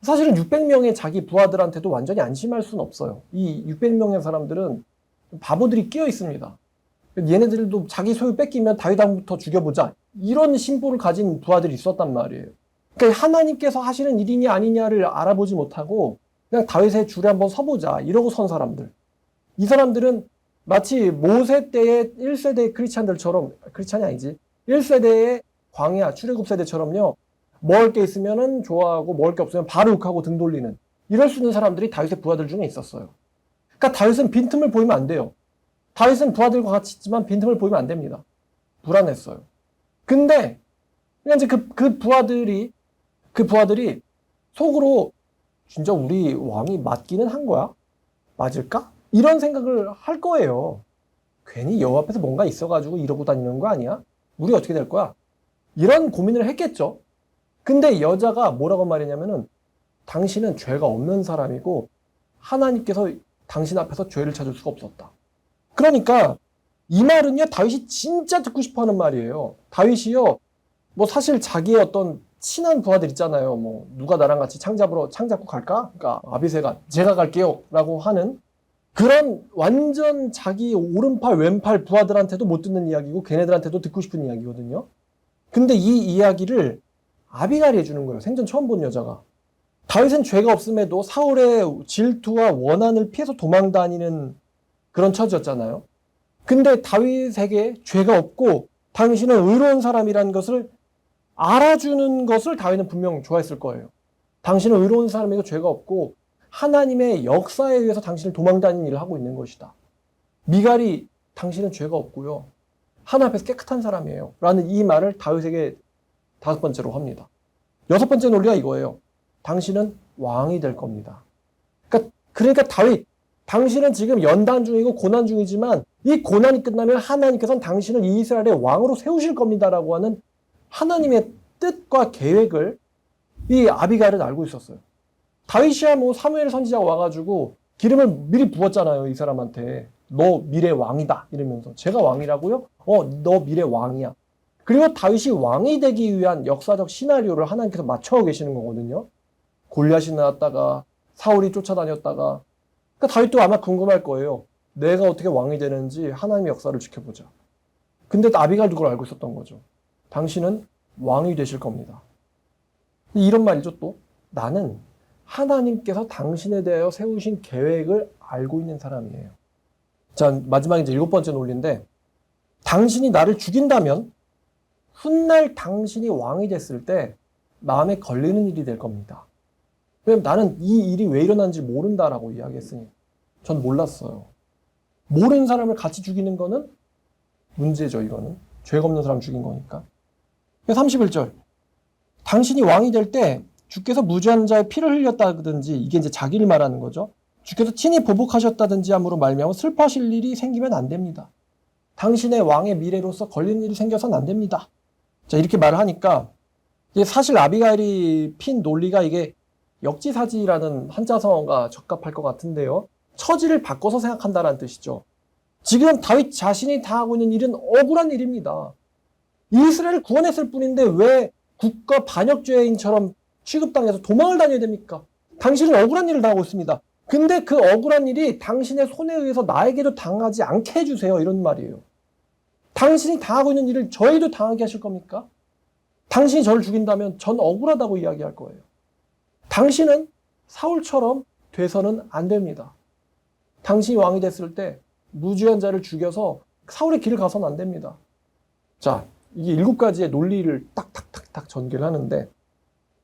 사실은 600명의 자기 부하들한테도 완전히 안심할 수는 없어요. 이 600명의 사람들은 바보들이 끼어 있습니다. 얘네들도 자기 소유 뺏기면 다윗 왕부터 죽여보자. 이런 심보를 가진 부하들이 있었단 말이에요. 그러니까 하나님께서 하시는 일이냐 아니냐를 알아보지 못하고 그냥 다윗의 줄에 한번 서보자 이러고 선 사람들. 이 사람들은 마치 모세 때의 1세대 크리스찬들처럼, 크리스찬이 아니지, 1세대의 광야 출애굽 세대처럼요. 먹을 게 있으면 좋아하고 먹을 게 없으면 바로 욱하고 등 돌리는 이럴 수 있는 사람들이 다윗의 부하들 중에 있었어요. 그러니까 다윗은 빈틈을 보이면 안 돼요. 다윗은 부하들과 같이 있지만 빈틈을 보이면 안 됩니다. 불안했어요. 근데 그냥 이제 그 부하들이 그 부하들이 속으로 진짜 우리 왕이 맞기는 한 거야? 맞을까? 이런 생각을 할 거예요. 괜히 여호 앞에서 뭔가 있어가지고 이러고 다니는 거 아니야? 우리 어떻게 될 거야? 이런 고민을 했겠죠. 근데 여자가 뭐라고 말했냐면은 당신은 죄가 없는 사람이고 하나님께서 당신 앞에서 죄를 찾을 수가 없었다. 그러니까 이 말은요, 다윗이 진짜 듣고 싶어 하는 말이에요. 다윗이요, 뭐 사실 자기의 어떤 친한 부하들 있잖아요. 뭐 누가 나랑 같이 창 잡고 갈까? 그러니까 아비새가 제가 갈게요 라고 하는 그런 완전 자기 오른팔 왼팔 부하들한테도 못 듣는 이야기고 걔네들한테도 듣고 싶은 이야기거든요. 근데 이 이야기를 아비가일이 해주는 거예요. 생전 처음 본 여자가. 다윗은 죄가 없음에도 사울의 질투와 원한을 피해서 도망 다니는 그런 처지였잖아요. 근데 다윗에게 죄가 없고 당신은 의로운 사람이라는 것을 알아주는 것을 다윗은 분명 좋아했을 거예요. 당신은 의로운 사람이고 죄가 없고 하나님의 역사에 의해서 당신을 도망 다니는 일을 하고 있는 것이다. 미갈이 당신은 죄가 없고요. 하나님 앞에서 깨끗한 사람이에요. 라는 이 말을 다윗에게 5번째로 합니다. 6번째 논리가 이거예요. 당신은 왕이 될 겁니다. 그러니까 다윗, 당신은 지금 연단 중이고 고난 중이지만 이 고난이 끝나면 하나님께서는 당신을 이스라엘의 왕으로 세우실 겁니다라고 하는 하나님의 뜻과 계획을 이 아비가일은 알고 있었어요. 다윗이야 뭐 사무엘 선지자가 와가지고 기름을 미리 부었잖아요. 이 사람한테. 너 미래 왕이다 이러면서. 제가 왕이라고요? 너 미래 왕이야. 그리고 다윗이 왕이 되기 위한 역사적 시나리오를 하나님께서 맞춰 계시는 거거든요. 골리앗이 나왔다가 사울이 쫓아다녔다가. 그러니까 다윗도 아마 궁금할 거예요. 내가 어떻게 왕이 되는지 하나님의 역사를 지켜보자. 근데 아비가일도 그걸 알고 있었던 거죠. 당신은 왕이 되실 겁니다. 이런 말이죠 또. 나는 하나님께서 당신에 대하여 세우신 계획을 알고 있는 사람이에요. 자, 마지막에 이제 7번째 논리인데, 당신이 나를 죽인다면 훗날 당신이 왕이 됐을 때 마음에 걸리는 일이 될 겁니다. 왜냐면 나는 이 일이 왜 일어난지 모른다라고 이야기했으니 전 몰랐어요. 모르는 사람을 같이 죽이는 거는 문제죠. 이거는 죄가 없는 사람 죽인 거니까. 31절 당신이 왕이 될 때 주께서 무죄한 자의 피를 흘렸다든지, 이게 이제 자기를 말하는 거죠. 주께서 친히 보복하셨다든지 함으로 말미암아 슬퍼하실 일이 생기면 안 됩니다. 당신의 왕의 미래로서 걸리는 일이 생겨서는 안 됩니다. 자, 이렇게 말을 하니까 사실 아비가일이 핀 논리가 이게 역지사지라는 한자성어가 적합할 것 같은데요. 처지를 바꿔서 생각한다는 뜻이죠. 지금 다윗 자신이 당하고 있는 일은 억울한 일입니다. 이스라엘을 구원했을 뿐인데 왜 국가 반역죄인처럼 취급당해서 도망을 다녀야 됩니까? 당신은 억울한 일을 당하고 있습니다. 근데 그 억울한 일이 당신의 손에 의해서 나에게도 당하지 않게 해주세요. 이런 말이에요. 당신이 당하고 있는 일을 저에도 당하게 하실 겁니까? 당신이 저를 죽인다면 전 억울하다고 이야기할 거예요. 당신은 사울처럼 돼서는 안 됩니다. 당신이 왕이 됐을 때 무죄한 자를 죽여서 사울의 길을 가서는 안 됩니다. 자, 이게 7가지의 논리를 딱딱딱딱 전개를 하는데,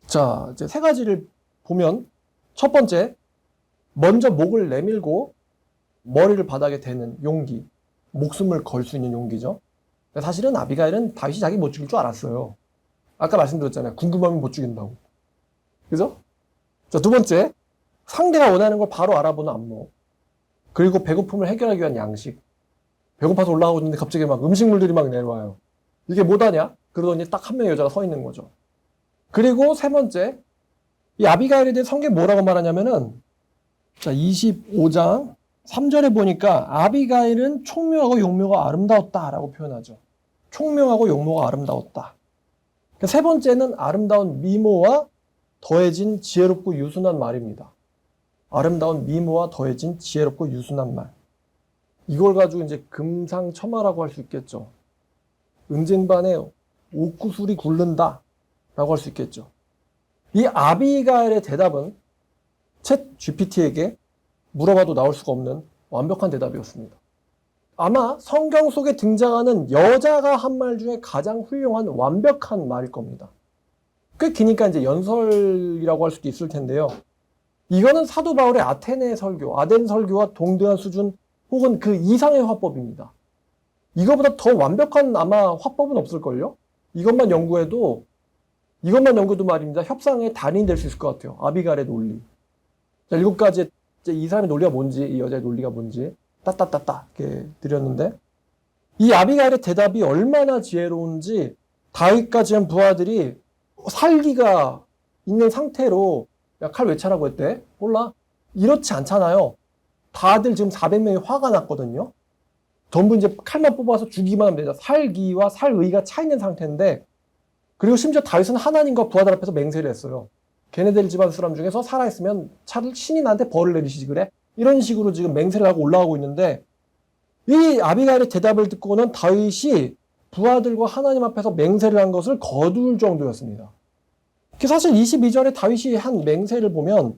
자, 이제 3가지를 보면, 첫 번째, 먼저 목을 내밀고 머리를 바닥에 대는 용기, 목숨을 걸 수 있는 용기죠. 사실은 아비가일은 다윗이 자기 못 죽일 줄 알았어요. 아까 말씀드렸잖아요. 궁금하면 못 죽인다고. 그죠? 자, 2번째, 상대가 원하는 걸 바로 알아보는 안목. 그리고 배고픔을 해결하기 위한 양식. 배고파서 올라가고 있는데 갑자기 막 음식물들이 막 내려와요. 이게 뭐하냐? 그러더니 딱 한 명의 여자가 서 있는 거죠. 그리고 3번째, 이 아비가일에 대해 성경이 뭐라고 말하냐면은, 자, 25장 3절에 보니까 아비가일은 총명하고 용모가 아름다웠다라고 표현하죠. 총명하고 용모가 아름다웠다. 3번째는 아름다운 미모와 더해진 지혜롭고 유순한 말입니다. 아름다운 미모와 더해진 지혜롭고 유순한 말. 이걸 가지고 이제 금상첨화라고 할 수 있겠죠. 은쟁반에 옥구슬이 굴른다 라고 할 수 있겠죠. 이 아비가일의 대답은 챗 GPT에게 물어봐도 나올 수가 없는 완벽한 대답이었습니다. 아마 성경 속에 등장하는 여자가 한 말 중에 가장 훌륭한 완벽한 말일 겁니다. 꽤 기니까 이제 연설이라고 할 수도 있을 텐데요. 이거는 사도 바울의 아테네 설교, 아덴 설교와 동등한 수준 혹은 그 이상의 화법입니다. 이거보다 더 완벽한 아마 화법은 없을걸요? 이것만 연구해도 이것만 연구도 말입니다. 협상의 달인이 될 수 있을 것 같아요. 아비가일의 논리. 자, 7가지 이제 이 사람의 논리가 뭔지, 이 여자의 논리가 뭔지 따따따따 이렇게 드렸는데, 이 아비가일의 대답이 얼마나 지혜로운지 다윗과 지은 부하들이 살기가 있는 상태로 야, 칼 왜 차라고 했대? 몰라. 이렇지 않잖아요. 다들 지금 400명이 화가 났거든요. 전부 이제 칼만 뽑아서 죽이기만 하면 되죠. 살기와 살의가 차 있는 상태인데, 그리고 심지어 다윗은 하나님과 부하들 앞에서 맹세를 했어요. 걔네들 집안 사람 중에서 살아있으면 차를 신이 나한테 벌을 내리시지 그래? 이런 식으로 지금 맹세를 하고 올라가고 있는데, 이 아비가일의 대답을 듣고는 다윗이 부하들과 하나님 앞에서 맹세를 한 것을 거둘 정도였습니다. 사실 22절에 다윗이 한 맹세를 보면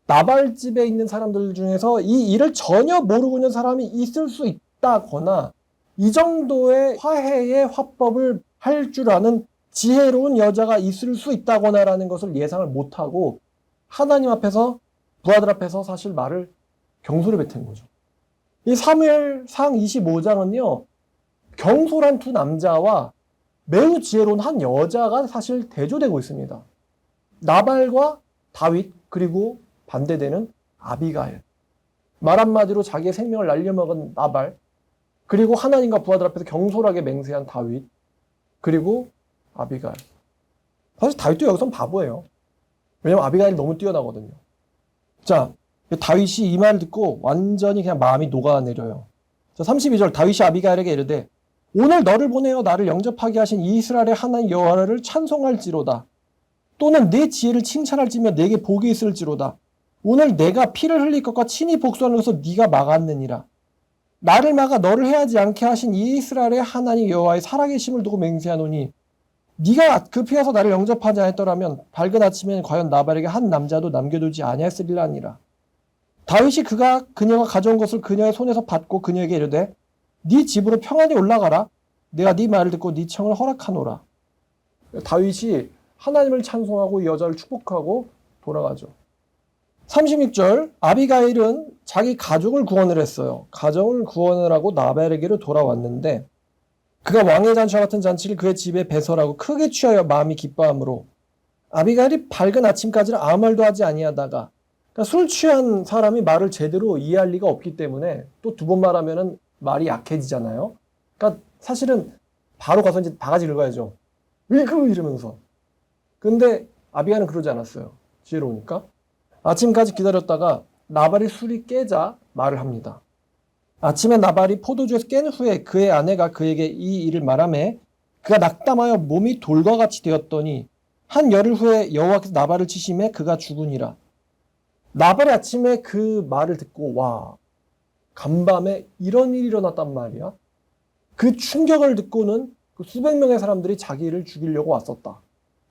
나발 집에 있는 사람들 중에서 이 일을 전혀 모르고 있는 사람이 있을 수 있다거나 이 정도의 화해의 화법을 할 줄 아는 지혜로운 여자가 있을 수 있다거나라는 것을 예상을 못하고 하나님 앞에서 부하들 앞에서 사실 말을 경솔히 뱉은 거죠. 이 사무엘상 25장은요. 경솔한 두 남자와 매우 지혜로운 한 여자가 사실 대조되고 있습니다. 나발과 다윗 그리고 반대되는 아비가일. 말 한마디로 자기의 생명을 날려먹은 나발, 그리고 하나님과 부하들 앞에서 경솔하게 맹세한 다윗, 그리고 아비가일. 사실 다윗도 여기선 바보예요. 왜냐면 아비가일이 너무 뛰어나거든요. 자, 다윗이 이 말을 듣고 완전히 그냥 마음이 녹아내려요. 자, 32절 다윗이 아비가일에게 이르되 오늘 너를 보내어 나를 영접하게 하신 이스라엘의 하나님 여호와를 찬송할지로다. 또는 내 지혜를 칭찬할지며 내게 복이 있을지로다. 오늘 내가 피를 흘릴 것과 친히 복수하는 것을 네가 막았느니라. 나를 막아 너를 해하지 않게 하신 이스라엘의 하나님 여호와의 살아계심을 두고 맹세하노니 네가 급히 와서 나를 영접하지 않았더라면 밝은 아침에는 과연 나발에게 한 남자도 남겨두지 아니했으리라 하니라. 다윗이 그녀가 가져온 것을 그녀의 손에서 받고 그녀에게 이르되 네 집으로 평안히 올라가라. 내가 네 말을 듣고 네 청을 허락하노라. 다윗이 하나님을 찬송하고 이 여자를 축복하고 돌아가죠. 36절 아비가일은 자기 가족을 구원을 했어요. 가정을 구원을 하고 나발에게로 돌아왔는데 그가 왕의 잔치와 같은 잔치를 그의 집에 배설하고 크게 취하여 마음이 기뻐함으로 아비가일이 밝은 아침까지는 아무 말도 하지 아니하다가 그러니까 술 취한 사람이 말을 제대로 이해할 리가 없기 때문에 또 두 번 말하면은 말이 약해지잖아요. 그러니까 사실은 바로 가서 이제 바가지 긁어야죠. 으이그 이러면서. 근데 아비가일은 그러지 않았어요. 지혜로우니까. 아침까지 기다렸다가 나발이 술이 깨자 말을 합니다. 아침에 나발이 포도주에서 깬 후에 그의 아내가 그에게 이 일을 말하매 그가 낙담하여 몸이 돌과 같이 되었더니 한 열흘 후에 여호와께서 나발을 치심에 그가 죽으니라. 나발이 아침에 그 말을 듣고 와 간밤에 이런 일이 일어났단 말이야. 그 충격을 듣고는 그 수백 명의 사람들이 자기를 죽이려고 왔었다.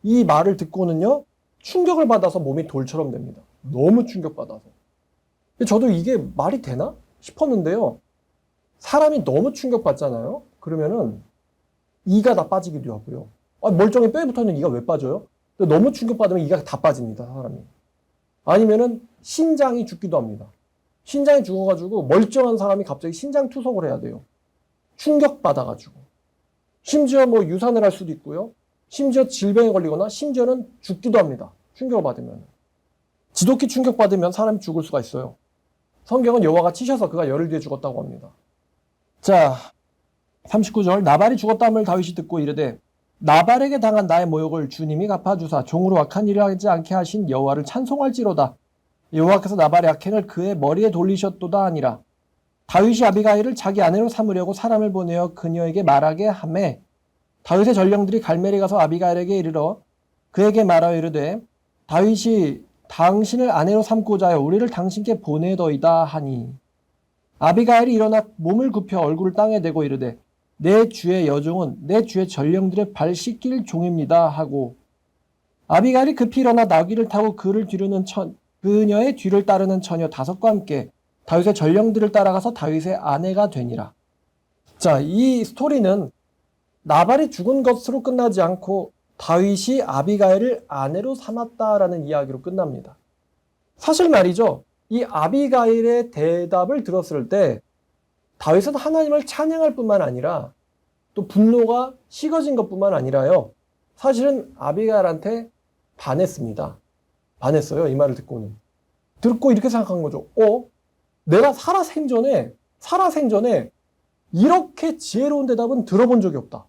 이 말을 듣고는요 충격을 받아서 몸이 돌처럼 됩니다. 너무 충격받아서. 저도 이게 말이 되나 싶었는데요. 사람이 너무 충격받잖아요. 그러면은 이가 다 빠지기도 하고요. 멀쩡히 뼈에 붙어있는 이가 왜 빠져요? 너무 충격받으면 이가 다 빠집니다. 사람이. 아니면은 신장이 죽기도 합니다. 신장이 죽어가지고 멀쩡한 사람이 갑자기 신장 투석을 해야 돼요. 충격받아가지고. 심지어 뭐 유산을 할 수도 있고요. 심지어 질병에 걸리거나 심지어는 죽기도 합니다. 충격을 받으면. 지독히 충격받으면 사람이 죽을 수가 있어요. 성경은 여호와가 치셔서 그가 열흘 뒤에 죽었다고 합니다. 자, 39절 나발이 죽었다함을 다윗이 듣고 이르되 나발에게 당한 나의 모욕을 주님이 갚아주사 종으로 악한 일을 하지 않게 하신 여호와를 찬송할지로다. 여호와께서 나발의 악행을 그의 머리에 돌리셨도다 하니라. 다윗이 아비가일을 자기 아내로 삼으려고 사람을 보내어 그녀에게 말하게 하매 다윗의 전령들이 갈멜에 가서 아비가일에게 이르러 그에게 말하여 이르되 다윗이 당신을 아내로 삼고자 하여 우리를 당신께 보내더이다 하니 아비가일이 일어나 몸을 굽혀 얼굴을 땅에 대고 이르되 내 주의 여종은 내 주의 전령들의 발 씻길 종입니다 하고 아비가일이 급히 일어나 나귀를 타고 그녀의 뒤를 따르는 처녀 5과 함께 다윗의 전령들을 따라가서 다윗의 아내가 되니라. 자, 이 스토리는 나발이 죽은 것으로 끝나지 않고 다윗이 아비가일을 아내로 삼았다라는 이야기로 끝납니다. 사실 말이죠. 이 아비가일의 대답을 들었을 때 다윗은 하나님을 찬양할 뿐만 아니라 또 분노가 식어진 것뿐만 아니라요. 사실은 아비가일한테 반했습니다. 반했어요. 이 말을 듣고는. 듣고 이렇게 생각한 거죠. 내가 살아생전에 이렇게 지혜로운 대답은 들어본 적이 없다.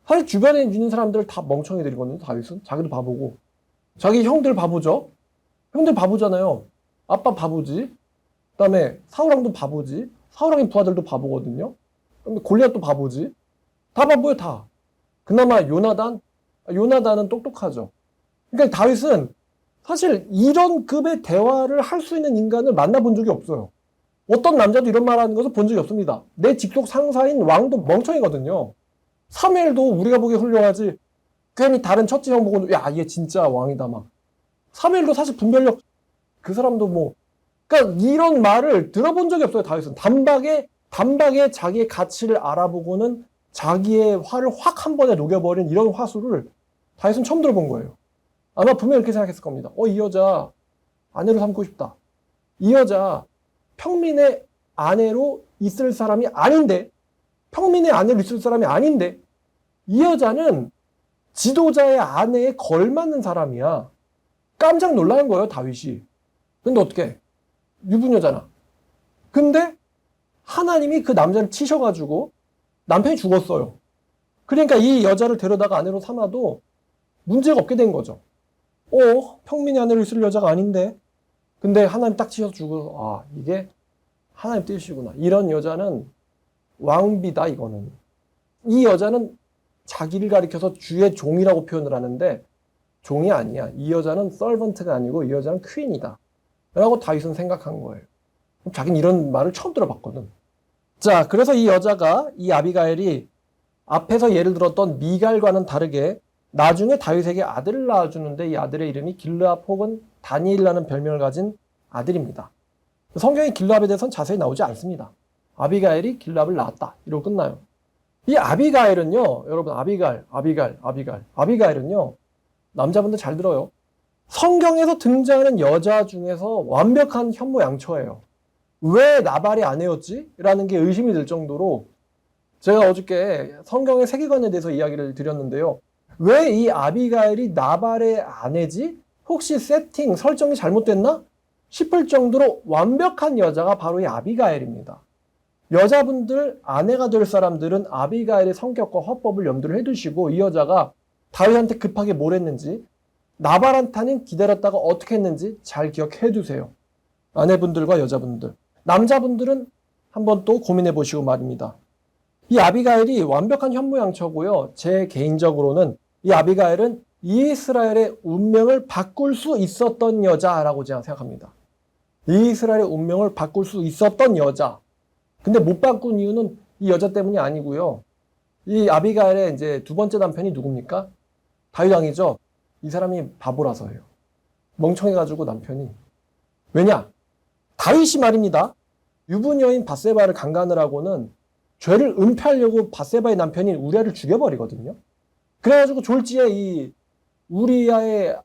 사실 주변에 있는 사람들 다 멍청이들이거든요. 다윗은. 자기도 바보고. 자기 형들 바보죠. 형들 바보잖아요. 아빠 바보지. 그다음에 사울왕도 바보지. 사울왕의 부하들도 바보거든요. 그다음에 골리앗도 바보지. 다 바보예요, 다. 그나마 요나단은 똑똑하죠. 그러니까 다윗은 사실 이런 급의 대화를 할 수 있는 인간을 만나본 적이 없어요. 어떤 남자도 이런 말 하는 것을 본 적이 없습니다. 내 직속 상사인 왕도 멍청이거든요. 사무엘도 우리가 보기에 훌륭하지, 괜히 다른 첫째 형 보고 야, 얘 진짜 왕이다 막. 사무엘도 사실 분별력, 그 사람도 그러니까 이런 말을 들어본 적이 없어요. 다윗은 단박에 자기의 가치를 알아보고는 자기의 화를 확 한 번에 녹여버린 이런 화술을 다윗은 처음 들어본 거예요. 아마 분명히 이렇게 생각했을 겁니다. 이 여자 아내로 삼고 싶다. 이 여자 평민의 아내로 있을 사람이 아닌데, 이 여자는 지도자의 아내에 걸맞는 사람이야. 깜짝 놀라는 거예요, 다윗이. 근데 어떻게? 유부녀잖아. 근데 하나님이 그 남자를 치셔가지고 남편이 죽었어요. 그러니까 이 여자를 데려다가 아내로 삼아도 문제가 없게 된 거죠. 평민의 아내로 있을 여자가 아닌데. 근데 하나님 딱 치셔서 죽어. 이게 하나님 뜻이구나. 이런 여자는 왕비다, 이거는. 이 여자는 자기를 가리켜서 주의 종이라고 표현을 하는데 종이 아니야. 이 여자는 서번트가 아니고 이 여자는 퀸이다. 라고 다윗은 생각한 거예요. 자기는 이런 말을 처음 들어봤거든. 자, 그래서 이 여자가, 이 아비가일이 앞에서 예를 들었던 미갈과는 다르게 나중에 다윗에게 아들을 낳아주는데 이 아들의 이름이 길르압 혹은 다니엘이라는 별명을 가진 아들입니다. 성경의 길르압에 대해서는 자세히 나오지 않습니다. 아비가일이 길르압을 낳았다. 이러고 끝나요. 이 아비가일은요, 여러분, 아비가일은요, 남자분들 잘 들어요. 성경에서 등장하는 여자 중에서 완벽한 현모양처예요. 왜 나발이 아내였지? 라는 게 의심이 들 정도로, 제가 어저께 성경의 세계관에 대해서 이야기를 드렸는데요. 왜 이 아비가일이 나발의 아내지? 혹시 설정이 잘못됐나? 싶을 정도로 완벽한 여자가 바로 이 아비가일입니다. 여자분들, 아내가 될 사람들은 아비가일의 성격과 화법을 염두를 해두시고 이 여자가 다윗한테 급하게 뭘 했는지, 나발한테는 기다렸다가 어떻게 했는지 잘 기억해 두세요. 아내분들과 여자분들. 남자분들은 한번 또 고민해 보시고 말입니다. 이 아비가일이 완벽한 현모양처고요. 제 개인적으로는 이 아비가일은 이스라엘의 운명을 바꿀 수 있었던 여자라고 제가 생각합니다. 이스라엘의 운명을 바꿀 수 있었던 여자. 근데 못 바꾼 이유는 이 여자 때문이 아니고요. 이 아비가일의 이제 두 번째 남편이 누굽니까? 다윗 왕이죠. 이 사람이 바보라서예요. 멍청해가지고 남편이. 왜냐? 다윗이 말입니다. 유부녀인 밧세바를 강간을 하고는 죄를 은폐하려고 밧세바의 남편인 우리아를 죽여버리거든요. 그래가지고 졸지에 이 우리아의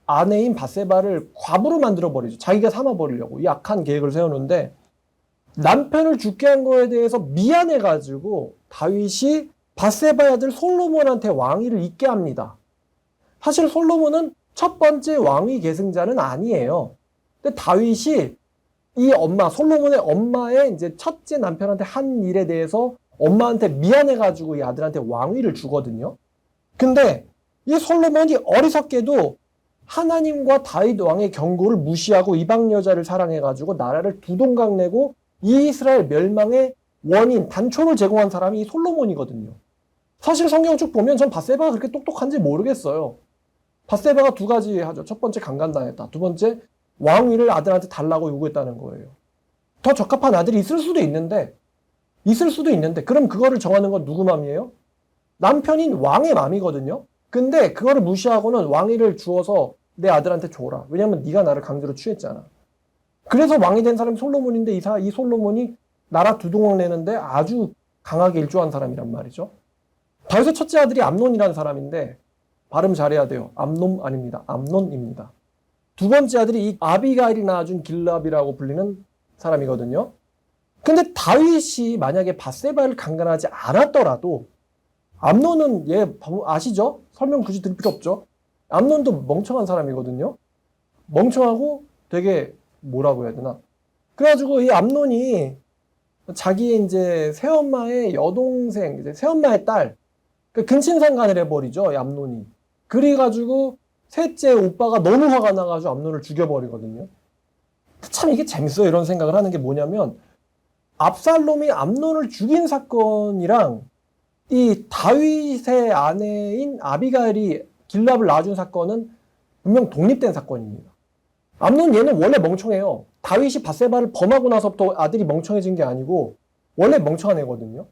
아내인 밧세바를 과부로 만들어버리죠. 자기가 삼아버리려고 이 악한 계획을 세우는데 남편을 죽게 한 거에 대해서 미안해가지고 다윗이 밧세바의 아들 솔로몬한테 왕위를 잇게 합니다. 사실 솔로몬은 첫 번째 왕위 계승자는 아니에요. 근데 다윗이 이 솔로몬의 엄마의 이제 첫째 남편한테 한 일에 대해서 엄마한테 미안해가지고 이 아들한테 왕위를 주거든요. 근데 이 솔로몬이 어리석게도 하나님과 다윗 왕의 경고를 무시하고 이방 여자를 사랑해가지고 나라를 두 동강 내고 이스라엘 멸망의 원인, 단초를 제공한 사람이 이 솔로몬이거든요. 사실 성경 쭉 보면 전 밧세바가 그렇게 똑똑한지 모르겠어요. 밧세바가 두 가지 하죠. 첫 번째 강간당했다. 두 번째 왕위를 아들한테 달라고 요구했다는 거예요. 더 적합한 아들이 있을 수도 있는데 그럼 그거를 정하는 건 누구 맘이에요? 남편인 왕의 맘이거든요. 근데 그거를 무시하고는 왕위를 주어서 내 아들한테 줘라. 왜냐면 네가 나를 강제로 취했잖아. 그래서 왕이 된 사람이 솔로몬인데 이 솔로몬이 나라 두 동강 내는데 아주 강하게 일조한 사람이란 말이죠. 다윗의 첫째 아들이 암논이라는 사람인데 발음 잘해야 돼요. 암논 아닙니다. 암논입니다. 두 번째 아들이 이 아비가일이 낳아준 길르압이라고 불리는 사람이거든요. 근데 다윗이 만약에 밧세바를 강간하지 않았더라도 암논은 아시죠? 설명 굳이 드릴 필요 없죠? 암논도 멍청한 사람이거든요. 멍청하고 되게 뭐라고 해야 되나? 그래가지고 이 암논이 자기의 이제 새엄마의 여동생, 이제 새엄마의 딸, 그 근친상간을 해버리죠, 이 암논이. 그래가지고 셋째 오빠가 너무 화가 나가지고 암논을 죽여버리거든요. 참 이게 재밌어요. 이런 생각을 하는 게 뭐냐면 압살롬이 암논을 죽인 사건이랑 이 다윗의 아내인 아비가일이 길압을 낳아준 사건은 분명 독립된 사건입니다. 암논 얘는 원래 멍청해요. 다윗이 밧세바를 범하고 나서부터 아들이 멍청해진 게 아니고 원래 멍청한 애거든요.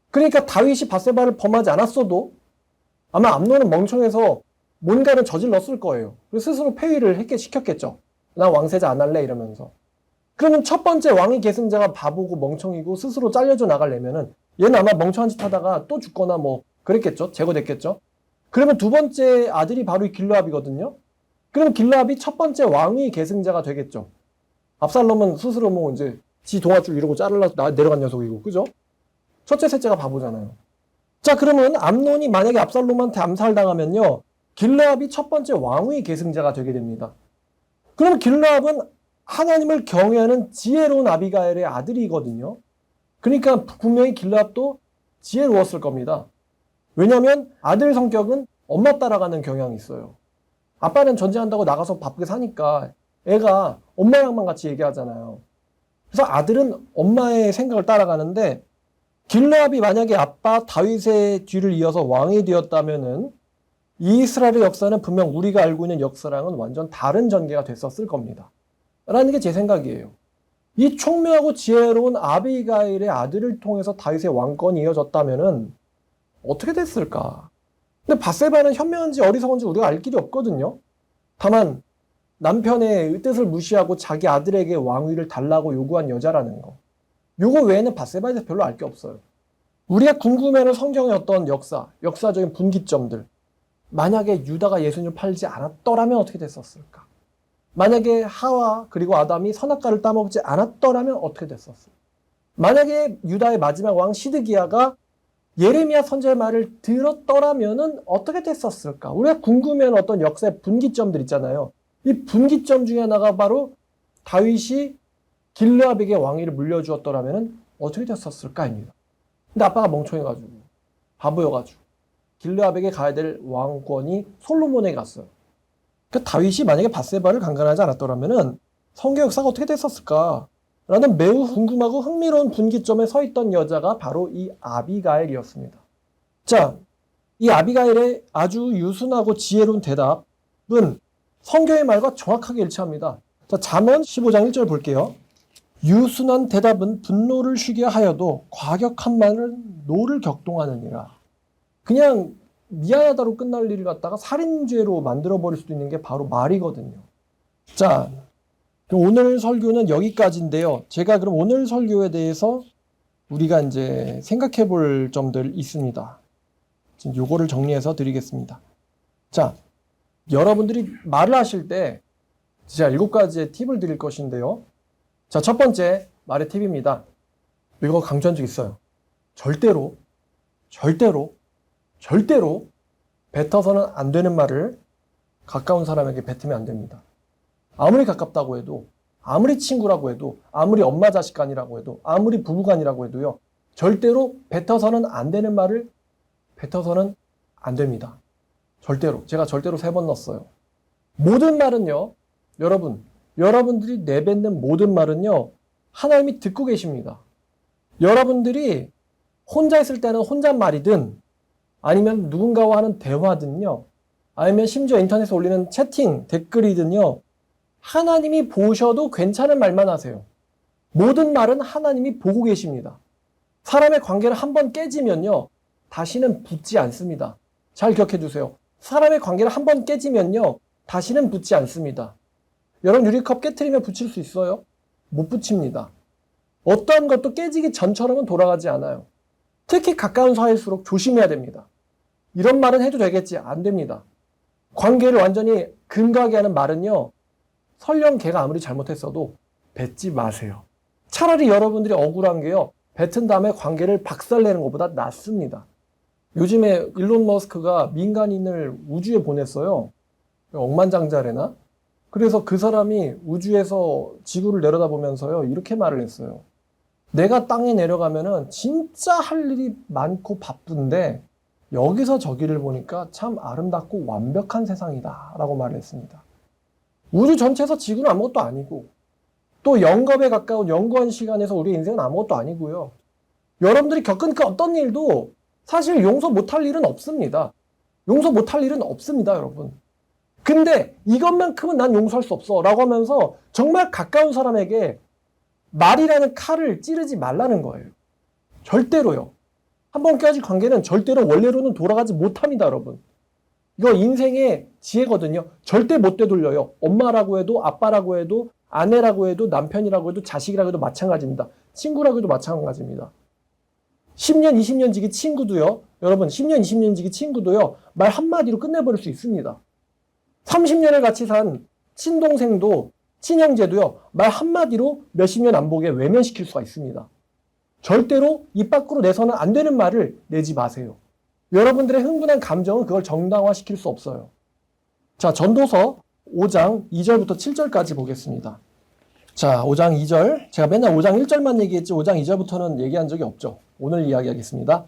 그러니까 다윗이 밧세바를 범하지 않았어도 아마 암논은 멍청해서 뭔가를 저질렀을 거예요. 그래서 스스로 폐위를 시켰겠죠. 나 왕세자 안 할래 이러면서. 그러면 첫 번째 왕위 계승자가 바보고 멍청이고 스스로 잘려져 나가려면은 얘는 아마 멍청한 짓 하다가 또 죽거나 뭐 그랬겠죠. 제거됐겠죠. 그러면 두 번째 아들이 바로 이 길르압이거든요. 그럼 길르압이 첫 번째 왕위 계승자가 되겠죠. 압살롬은 스스로 뭐 이제 지 동아줄 이러고 자르려 내려간 녀석이고, 그죠? 첫째, 셋째가 바보잖아요. 자, 그러면 암논이 만약에 압살롬한테 암살당하면요, 길르압이 첫 번째 왕위 계승자가 되게 됩니다. 그러면 길르압은 하나님을 경외하는 지혜로운 아비가일의 아들이거든요. 그러니까 분명히 길르압도 지혜로웠을 겁니다. 왜냐하면 아들 성격은 엄마 따라가는 경향이 있어요. 아빠는 전쟁한다고 나가서 바쁘게 사니까 애가 엄마랑만 같이 얘기하잖아요. 그래서 아들은 엄마의 생각을 따라가는데 길르압이 만약에 아빠 다윗의 뒤를 이어서 왕이 되었다면은 이스라엘의 역사는 분명 우리가 알고 있는 역사랑은 완전 다른 전개가 됐었을 겁니다. 라는 게 제 생각이에요. 이 총명하고 지혜로운 아비가일의 아들을 통해서 다윗의 왕권이 이어졌다면은 어떻게 됐을까? 근데 밧세바는 현명한지 어리석은지 우리가 알 길이 없거든요. 다만 남편의 뜻을 무시하고 자기 아들에게 왕위를 달라고 요구한 여자라는 거. 요거 외에는 밧세바에 대해서 별로 알 게 없어요. 우리가 궁금해하는 성경의 어떤 역사적인 분기점들. 만약에 유다가 예수님을 팔지 않았더라면 어떻게 됐었을까? 만약에 하와 그리고 아담이 선악과를 따먹지 않았더라면 어떻게 됐었을까? 만약에 유다의 마지막 왕 시드기야가 예레미야 선지자의 말을 들었더라면 어떻게 됐었을까? 우리가 궁금해하는 어떤 역사의 분기점들 있잖아요. 이 분기점 중에 하나가 바로 다윗이 길르압에게 왕위를 물려주었더라면 어떻게 됐었을까입니다. 근데 아빠가 멍청해가지고 바보여가지고 길르압에게 가야 될 왕권이 솔로몬에게 갔어요. 그러니까 다윗이 만약에 밧세바를 강간하지 않았더라면 성경 역사가 어떻게 됐었을까? 라는 매우 궁금하고 흥미로운 분기점에 서 있던 여자가 바로 이 아비가일이었습니다. 자, 이 아비가일의 아주 유순하고 지혜로운 대답은 성경의 말과 정확하게 일치합니다. 자, 잠언 15장 1절 볼게요. 유순한 대답은 분노를 쉬게 하여도 과격한 말은 노를 격동하느니라. 그냥 미안하다로 끝날 일을 갖다가 살인죄로 만들어버릴 수도 있는 게 바로 말이거든요. 자, 오늘 설교는 여기까지인데요. 제가 그럼 오늘 설교에 대해서 우리가 이제 생각해 볼 점들 있습니다. 지금 요거를 정리해서 드리겠습니다. 자, 여러분들이 말을 하실 때 제가 7가지의 팁을 드릴 것인데요. 자, 첫 번째 말의 팁입니다. 이거 강조한 적 있어요. 절대로 뱉어서는 안 되는 말을 가까운 사람에게 뱉으면 안 됩니다. 아무리 가깝다고 해도, 아무리 친구라고 해도, 아무리 엄마 자식 간이라고 해도, 아무리 부부 간이라고 해도요, 절대로 뱉어서는 안 되는 말을 뱉어서는 안 됩니다. 절대로. 제가 절대로 3번 넣었어요. 모든 말은요, 여러분들이 내뱉는 모든 말은요, 하나님이 듣고 계십니다. 여러분들이 혼자 있을 때는 혼잣말이든, 아니면 누군가와 하는 대화든요, 아니면 심지어 인터넷에 올리는 채팅, 댓글이든요, 하나님이 보셔도 괜찮은 말만 하세요. 모든 말은 하나님이 보고 계십니다. 사람의 관계를 한번 깨지면요, 다시는 붙지 않습니다. 잘 기억해 주세요. 사람의 관계를 한번 깨지면요, 다시는 붙지 않습니다. 여러분 유리컵 깨트리면 붙일 수 있어요? 못 붙입니다. 어떠한 것도 깨지기 전처럼은 돌아가지 않아요. 특히 가까운 사이일수록 조심해야 됩니다. 이런 말은 해도 되겠지? 안 됩니다. 관계를 완전히 금가게 하는 말은요, 설령 걔가 아무리 잘못했어도 뱉지 마세요. 차라리 여러분들이 억울한 게요, 뱉은 다음에 관계를 박살내는 것보다 낫습니다. 요즘에 일론 머스크가 민간인을 우주에 보냈어요. 억만장자래나? 그래서 그 사람이 우주에서 지구를 내려다보면서요, 이렇게 말을 했어요. 내가 땅에 내려가면은 진짜 할 일이 많고 바쁜데 여기서 저기를 보니까 참 아름답고 완벽한 세상이다 라고 말을 했습니다. 우주 전체에서 지구는 아무것도 아니고 또 영겁에 가까운 연구원 시간에서 우리 인생은 아무것도 아니고요. 여러분들이 겪은 그 어떤 일도 사실 용서 못할 일은 없습니다. 용서 못할 일은 없습니다, 여러분. 근데 이것만큼은 난 용서할 수 없어 라고 하면서 정말 가까운 사람에게 말이라는 칼을 찌르지 말라는 거예요. 절대로요. 한번 깨진 관계는 절대로 원래로는 돌아가지 못합니다, 여러분. 이거 인생의 지혜거든요. 절대 못 되돌려요. 엄마라고 해도, 아빠라고 해도, 아내라고 해도, 남편이라고 해도, 자식이라고 해도 마찬가지입니다. 친구라고 해도 마찬가지입니다. 10년, 20년 지기 친구도요. 여러분, 10년, 20년 지기 친구도요. 말 한마디로 끝내버릴 수 있습니다. 30년을 같이 산 친동생도, 친형제도요. 말 한마디로 몇십 년 안 보게 외면시킬 수가 있습니다. 절대로 입 밖으로 내서는 안 되는 말을 내지 마세요. 여러분들의 흥분한 감정은 그걸 정당화시킬 수 없어요. 자, 전도서 5장 2절부터 7절까지 보겠습니다. 자, 5장 2절. 제가 맨날 5장 1절만 얘기했지 5장 2절부터는 얘기한 적이 없죠. 오늘 이야기하겠습니다.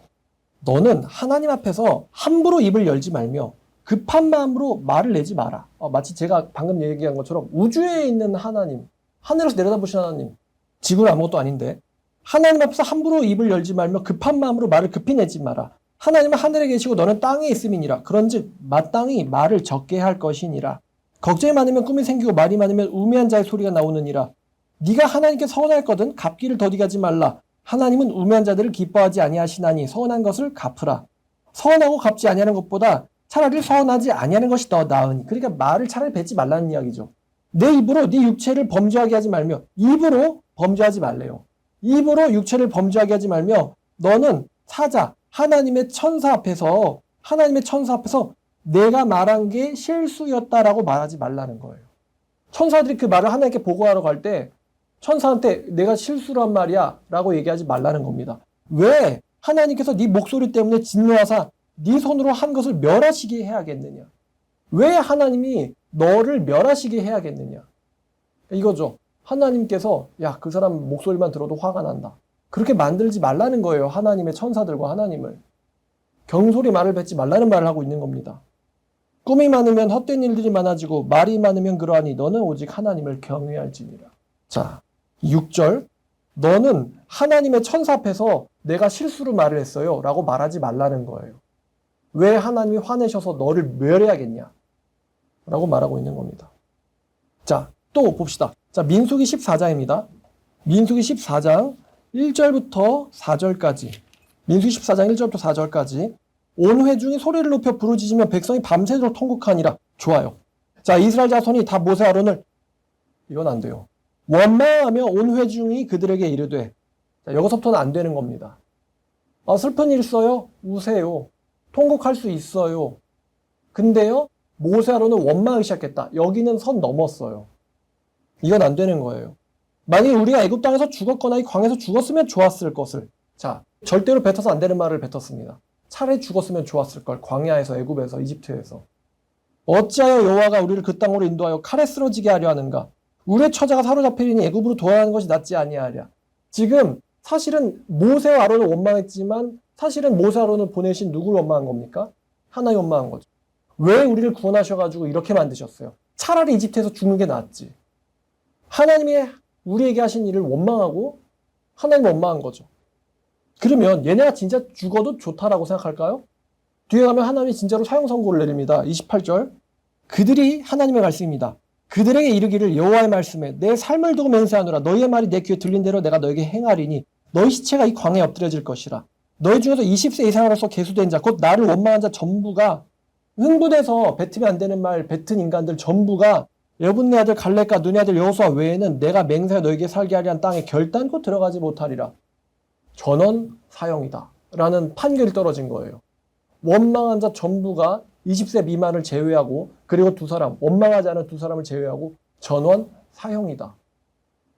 너는 하나님 앞에서 함부로 입을 열지 말며 급한 마음으로 말을 내지 마라. 마치 제가 방금 얘기한 것처럼 우주에 있는 하나님, 하늘에서 내려다보신 하나님, 지구는 아무것도 아닌데 하나님 앞에서 함부로 입을 열지 말며 급한 마음으로 말을 급히 내지 마라. 하나님은 하늘에 계시고 너는 땅에 있음이니라. 그런즉 마땅히 말을 적게 할 것이니라. 걱정이 많으면 꿈이 생기고 말이 많으면 우매한 자의 소리가 나오느니라. 네가 하나님께 서운할거든 갚기를 더디게 하지 말라. 하나님은 우매한 자들을 기뻐하지 아니하시나니 서운한 것을 갚으라. 서운하고 갚지 아니하는 것보다 차라리 서운하지 아니하는 것이 더 나으니. 그러니까 말을 차라리 뱉지 말라는 이야기죠. 내 입으로 네 육체를 범죄하게 하지 말며 입으로 범죄하지 말래요. 입으로 육체를 범죄하게 하지 말며 너는 사자 하나님의 천사 앞에서 내가 말한 게 실수였다라고 말하지 말라는 거예요. 천사들이 그 말을 하나님께 보고하러 갈 때 천사한테 내가 실수란 말이야 라고 얘기하지 말라는 겁니다. 왜 하나님께서 네 목소리 때문에 진노하사 네 손으로 한 것을 멸하시게 해야겠느냐? 왜 하나님이 너를 멸하시게 해야겠느냐? 이거죠. 하나님께서 야, 그 사람 목소리만 들어도 화가 난다. 그렇게 만들지 말라는 거예요. 하나님의 천사들과 하나님을. 경솔히 말을 뱉지 말라는 말을 하고 있는 겁니다. 꿈이 많으면 헛된 일들이 많아지고 말이 많으면 그러하니 너는 오직 하나님을 경외할지니라. 자, 6절. 너는 하나님의 천사 앞에서 내가 실수로 말을 했어요 라고 말하지 말라는 거예요. 왜 하나님이 화내셔서 너를 멸해야겠냐 라고 말하고 있는 겁니다. 자, 또 봅시다. 자, 민수기 14장입니다. 민수기 14장 1절부터 4절까지. 민수기 14장 1절부터 4절까지. 온 회중이 소리를 높여 부르짖으며 백성이 밤새도록 통곡하니라. 좋아요. 자, 이스라엘 자손이 다 모세 아론을 이건 안 돼요. 원망하며 온 회중이 그들에게 이르되. 자, 여기서부터는 안 되는 겁니다. 슬픈 일 있어요? 우세요. 통곡할 수 있어요. 근데요, 모세 아론은 원망하기 시작했다. 여기는 선 넘었어요. 이건 안 되는 거예요. 만약에 우리가 애굽 땅에서 죽었거나 이 광에서 죽었으면 좋았을 것을. 자, 절대로 뱉어서 안 되는 말을 뱉었습니다. 차라리 죽었으면 좋았을 걸. 광야에서, 애굽에서, 이집트에서. 어찌하여 여호와가 우리를 그 땅으로 인도하여 칼에 쓰러지게 하려 하는가? 우리의 처자가 사로잡히리니 애굽으로 돌아가는 것이 낫지 아니하랴. 지금 사실은 모세와 아론을 원망했지만 사실은 모세 아론을 보내신 누구를 원망한 겁니까? 하나님 원망한 거죠. 왜 우리를 구원하셔가지고 이렇게 만드셨어요? 차라리 이집트에서 죽는 게 낫지. 하나님이 우리에게 하신 일을 원망하고 하나님 원망한 거죠. 그러면 얘네가 진짜 죽어도 좋다라고 생각할까요? 뒤에 가면 하나님이 진짜로 사형 선고를 내립니다. 28절. 그들이 하나님의 말씀입니다. 그들에게 이르기를 여호와의 말씀에 내 삶을 두고 맹세하노라. 너희의 말이 내 귀에 들린 대로 내가 너에게 행하리니 너희 시체가 이 광에 엎드려질 것이라. 너희 중에서 20세 이상으로서 계수된 자 곧 나를 원망한 자 전부가 흥분해서 뱉으면 안 되는 말 뱉은 인간들 전부가 여분네 아들 갈렙과 눈의 아들 여호수아 외에는 내가 맹세하여 너에게 살게 하려 한 땅에 결단코 들어가지 못하리라. 전원 사형이다 라는 판결이 떨어진 거예요. 원망한 자 전부가 20세 미만을 제외하고 그리고 두 사람, 원망하지 않은 두 사람을 제외하고 전원 사형이다.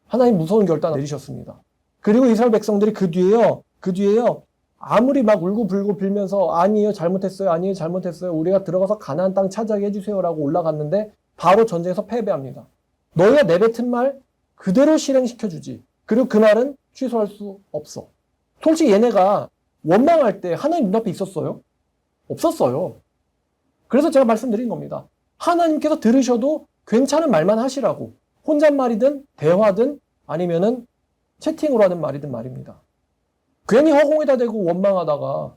하나님 무서운 결단을 내리셨습니다. 그리고 이스라엘 백성들이 그 뒤에요 아무리 막 울고불고 빌면서 아니에요, 잘못했어요, 아니에요, 잘못했어요, 우리가 들어가서 가나안 땅 차지하게 해주세요라고 올라갔는데 바로 전쟁에서 패배합니다. 너희가 내뱉은 말 그대로 실행시켜주지. 그리고 그 말은 취소할 수 없어. 솔직히 얘네가 원망할 때 하나님 눈앞에 있었어요? 없었어요. 그래서 제가 말씀드린 겁니다. 하나님께서 들으셔도 괜찮은 말만 하시라고. 혼잣말이든 대화든 아니면은 채팅으로 하는 말이든 말입니다. 괜히 허공에다 대고 원망하다가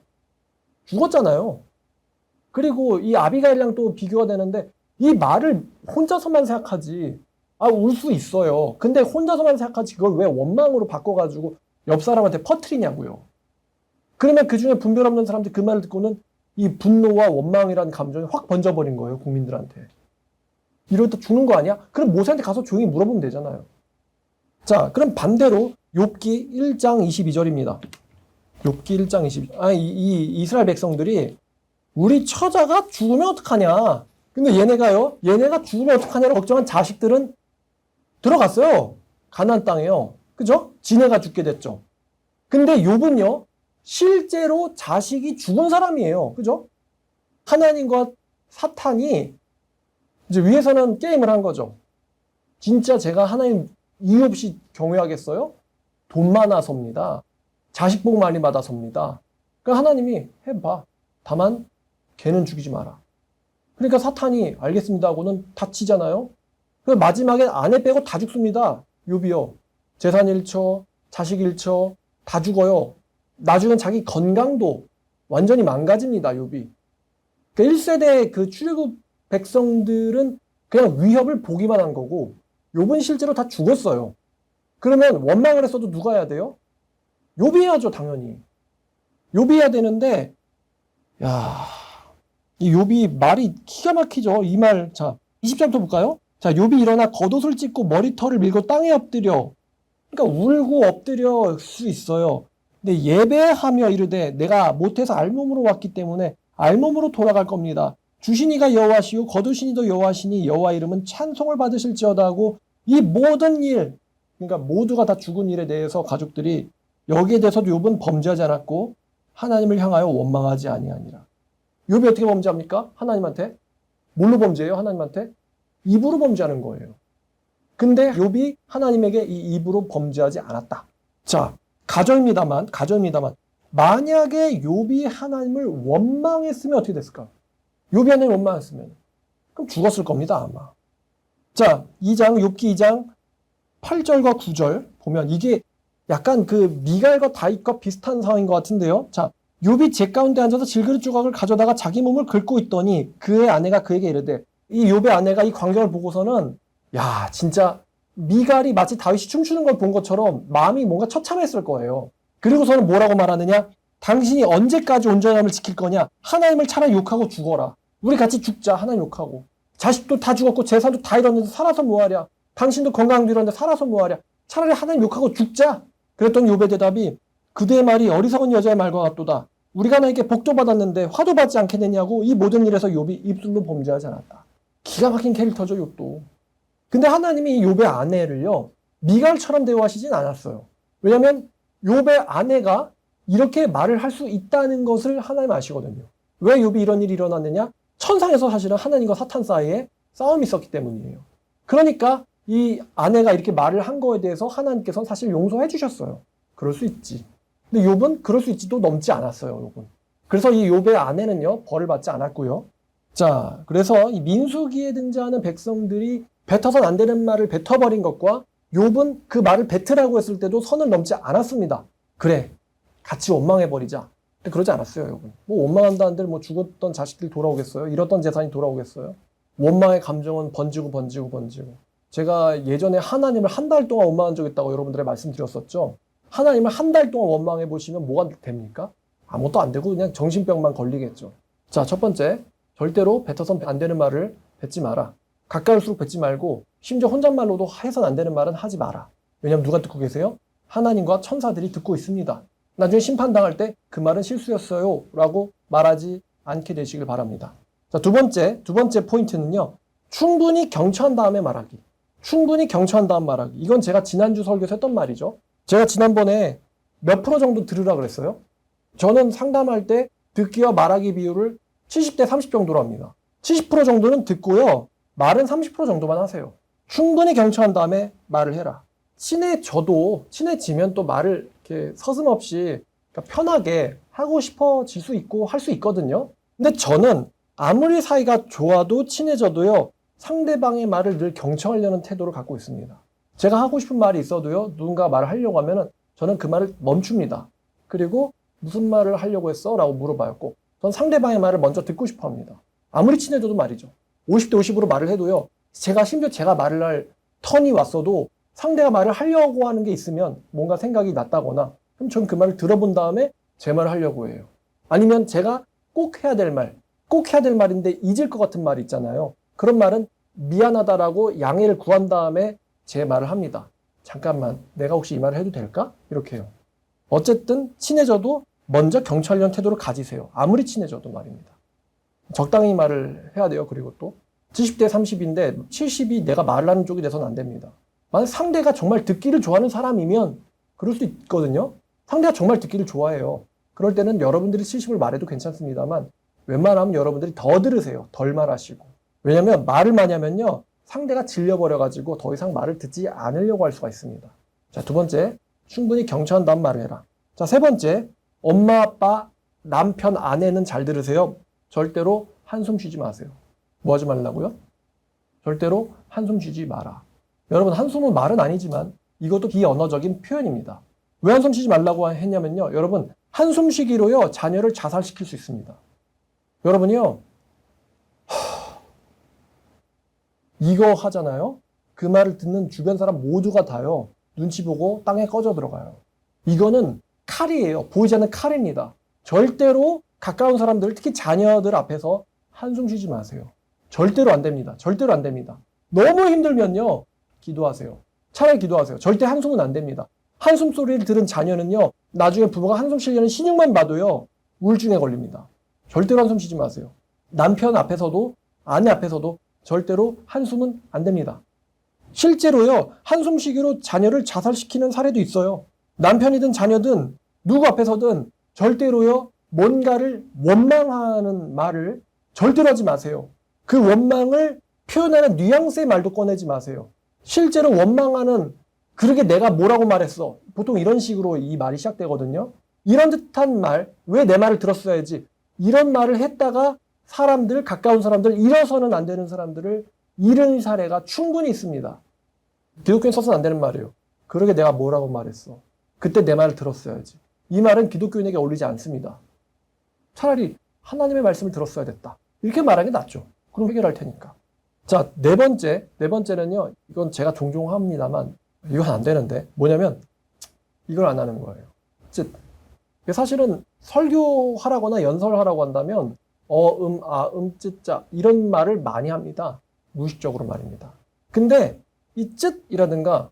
죽었잖아요. 그리고 이 아비가일랑 또 비교가 되는데 이 말을 혼자서만 생각하지. 울 수 있어요. 근데 혼자서만 생각하지 그걸 왜 원망으로 바꿔가지고 옆 사람한테 퍼뜨리냐고요. 그러면 그 중에 분별 없는 사람들이 그 말을 듣고는 이 분노와 원망이라는 감정이 확 번져버린 거예요. 국민들한테. 이러다 죽는 거 아니야? 그럼 모세한테 가서 조용히 물어보면 되잖아요. 자, 그럼 반대로 욥기 1장 22절입니다. 욥기 1장 22절. 이 이스라엘 백성들이 우리 처자가 죽으면 어떡하냐? 근데 얘네가 죽으면 어떡하냐고 걱정한 자식들은 들어갔어요. 가나안 땅에요. 그죠? 지네가 죽게 됐죠. 근데 욥은요, 실제로 자식이 죽은 사람이에요. 그죠? 하나님과 사탄이 이제 위에서는 게임을 한 거죠. 진짜 제가 하나님 이유 없이 경외하겠어요? 돈 많아서입니다. 자식 복 많이 받아서입니다. 그러니까 하나님이 해봐. 다만 걔는 죽이지 마라. 그러니까 사탄이 알겠습니다 하고는 다치잖아요. 그래서 마지막에 아내 빼고 다 죽습니다. 욥이요. 재산 1처, 자식 1처 다 죽어요. 나중엔 자기 건강도 완전히 망가집니다. 욥이. 그러니까 1세대 그 출애굽 백성들은 그냥 위협을 보기만 한 거고 욥은 실제로 다 죽었어요. 그러면 원망을 했어도 누가 해야 돼요? 욥이 해야죠, 당연히. 욥이 해야 되는데, 이 욥이 말이 기가 막히죠. 이 말, 자, 20절부터 볼까요? 자, 욥이 일어나 겉옷을 찢고 머리털을 밀고 땅에 엎드려. 그러니까 울고 엎드려 수 있어요. 근데 예배하며 이르되 내가 못해서 알몸으로 왔기 때문에 알몸으로 돌아갈 겁니다. 주시니가 여호와시요 거두시니도 여호와시니 여호와 이름은 찬송을 받으실지어다 하고 이 모든 일, 그러니까 모두가 다 죽은 일에 대해서 가족들이 여기에 대해서도 욥은 범죄하지 않았고 하나님을 향하여 원망하지 아니하니라. 욥이 어떻게 범죄합니까? 하나님한테? 뭘로 범죄해요? 하나님한테? 입으로 범죄하는 거예요. 근데 욥이 하나님에게 이 입으로 범죄하지 않았다. 자, 가정입니다만 만약에 욥이 하나님을 원망했으면 어떻게 됐을까? 욥이 하나님을 원망했으면 그럼 죽었을 겁니다, 아마. 자, 욥기 2장 8절과 9절 보면 이게 약간 그 미갈과 다윗과 비슷한 상황인 것 같은데요. 자, 욥이 제 가운데 앉아서 질그릇 조각을 가져다가 자기 몸을 긁고 있더니 그의 아내가 그에게 이르되, 이 욥의 아내가 이 광경을 보고서는 야, 진짜 미갈이 마치 다윗이 춤추는 걸 본 것처럼 마음이 뭔가 처참했을 거예요. 그리고서는 뭐라고 말하느냐? 당신이 언제까지 온전함을 지킬 거냐? 하나님을 차라리 욕하고 죽어라. 우리 같이 죽자. 하나님 욕하고. 자식도 다 죽었고 재산도 다 잃었는데 살아서 뭐하랴? 당신도 건강도 잃었는데 살아서 뭐하랴? 차라리 하나님 욕하고 죽자. 그랬더니 욥의 대답이 그대의 말이 어리석은 여자의 말과 같도다. 우리가 너에게 복도 받았는데 화도 받지 않겠느냐고. 이 모든 일에서 욥이 입술로 범죄하지 않았다. 기가 막힌 캐릭터죠, 욥도. 근데 하나님이 이 욥의 아내를요, 미갈처럼 대우하시진 않았어요. 왜냐하면 욥의 아내가 이렇게 말을 할 수 있다는 것을 하나님 아시거든요. 왜 욥이 이런 일이 일어났느냐? 천상에서 사실은 하나님과 사탄 사이에 싸움이 있었기 때문이에요. 그러니까 이 아내가 이렇게 말을 한 거에 대해서 하나님께서는 사실 용서해 주셨어요. 그럴 수 있지. 근데 욥은 그럴 수 있지도 넘지 않았어요, 욥은. 그래서 이 욥의 아내는요, 벌을 받지 않았고요. 자, 그래서 이 민수기에 등장하는 백성들이 뱉어서는 안 되는 말을 뱉어버린 것과 욥은 그 말을 뱉으라고 했을 때도 선을 넘지 않았습니다. 그래, 같이 원망해버리자. 근데 그러지 않았어요, 욥은. 뭐 원망한다 한들 뭐 죽었던 자식들이 돌아오겠어요? 잃었던 재산이 돌아오겠어요? 원망의 감정은 번지고. 제가 예전에 하나님을 한 달 동안 원망한 적 있다고 여러분들에 말씀드렸었죠. 하나님을 한 달 동안 원망해 보시면 뭐가 됩니까? 아무것도 안 되고 그냥 정신병만 걸리겠죠. 자, 첫 번째, 절대로 뱉어서는 안 되는 말을 뱉지 마라. 가까울수록 뱉지 말고 심지어 혼잣말로도 해서는 안 되는 말은 하지 마라. 왜냐하면 누가 듣고 계세요? 하나님과 천사들이 듣고 있습니다. 나중에 심판당할 때 그 말은 실수였어요 라고 말하지 않게 되시길 바랍니다. 자, 두 번째 포인트는요, 충분히 경청한 다음에 말하기. 충분히 경청한 다음 말하기. 이건 제가 지난주 설교에서 했던 말이죠. 제가 지난번에 몇 프로 정도 들으라 그랬어요? 저는 상담할 때 듣기와 말하기 비율을 70대 30 정도로 합니다. 70% 정도는 듣고요. 말은 30% 정도만 하세요. 충분히 경청한 다음에 말을 해라. 친해지면 또 말을 이렇게 서슴없이 그러니까 편하게 하고 싶어질 수 있고 할 수 있거든요. 근데 저는 아무리 사이가 좋아도 친해져도요. 상대방의 말을 늘 경청하려는 태도를 갖고 있습니다. 제가 하고 싶은 말이 있어도요. 누군가 말을 하려고 하면은 저는 그 말을 멈춥니다. 그리고 무슨 말을 하려고 했어? 라고 물어봐요. 꼭. 전 상대방의 말을 먼저 듣고 싶어 합니다. 아무리 친해져도 말이죠. 50대 50으로 말을 해도요. 심지어 제가 말을 할 턴이 왔어도 상대가 말을 하려고 하는 게 있으면 뭔가 생각이 났다거나 그럼 전 그 말을 들어본 다음에 제 말을 하려고 해요. 아니면 제가 꼭 해야 될 말인데 잊을 것 같은 말이 있잖아요. 그런 말은 미안하다라고 양해를 구한 다음에 제 말을 합니다. 잠깐만, 내가 혹시 이 말을 해도 될까? 이렇게 해요. 어쨌든 친해져도 먼저 경청하려는 태도를 가지세요. 아무리 친해져도 말입니다. 적당히 말을 해야 돼요. 그리고 또 70대 30인데 70이 내가 말을 하는 쪽이 돼서는 안 됩니다. 만약 상대가 정말 듣기를 좋아하는 사람이면 그럴 수도 있거든요. 상대가 정말 듣기를 좋아해요. 그럴 때는 여러분들이 70을 말해도 괜찮습니다만 웬만하면 여러분들이 더 들으세요. 덜 말하시고. 왜냐면 말을 많이 하면요. 상대가 질려버려가지고 더 이상 말을 듣지 않으려고 할 수가 있습니다. 자, 두 번째, 충분히 경청한 다음 말을 해라. 자, 세 번째, 엄마, 아빠, 남편, 아내는 잘 들으세요. 절대로 한숨 쉬지 마세요. 뭐 하지 말라고요? 절대로 한숨 쉬지 마라. 여러분, 한숨은 말은 아니지만 이것도 비언어적인 표현입니다. 왜 한숨 쉬지 말라고 했냐면요. 여러분, 한숨 쉬기로요. 자녀를 자살시킬 수 있습니다. 여러분이요. 이거 하잖아요. 그 말을 듣는 주변 사람 모두가 다요. 눈치 보고 땅에 꺼져 들어가요. 이거는 칼이에요. 보이지 않는 칼입니다. 절대로 가까운 사람들, 특히 자녀들 앞에서 한숨 쉬지 마세요. 절대로 안 됩니다. 절대로 안 됩니다. 너무 힘들면요. 기도하세요. 차라리 기도하세요. 절대 한숨은 안 됩니다. 한숨 소리를 들은 자녀는요. 나중에 부모가 한숨 쉬려는 신용만 봐도요. 우울증에 걸립니다. 절대로 한숨 쉬지 마세요. 남편 앞에서도 아내 앞에서도 절대로 한숨은 안 됩니다. 실제로요. 한숨 쉬기로 자녀를 자살시키는 사례도 있어요. 남편이든 자녀든 누구 앞에서든 절대로요. 뭔가를 원망하는 말을 절대로 하지 마세요. 그 원망을 표현하는 뉘앙스의 말도 꺼내지 마세요. 실제로 원망하는 그러게 내가 뭐라고 말했어. 보통 이런 식으로 이 말이 시작되거든요. 이런 듯한 말, 왜 내 말을 들었어야지. 이런 말을 했다가 사람들, 가까운 사람들, 잃어서는 안 되는 사람들을 잃은 사례가 충분히 있습니다. 기독교인 써서는 안 되는 말이에요. 그러게 내가 뭐라고 말했어. 그때 내 말을 들었어야지. 이 말은 기독교인에게 어울리지 않습니다. 차라리 하나님의 말씀을 들었어야 됐다. 이렇게 말하는 게 낫죠. 그럼 해결할 테니까. 자, 네 번째는요. 이건 제가 종종 합니다만 이건 안 되는데 뭐냐면 이걸 안 하는 거예요. 즉 사실은 설교하라거나 연설하라고 한다면 쯔짜 이런 말을 많이 합니다. 무의식적으로 말입니다. 근데 이 쯔이라든가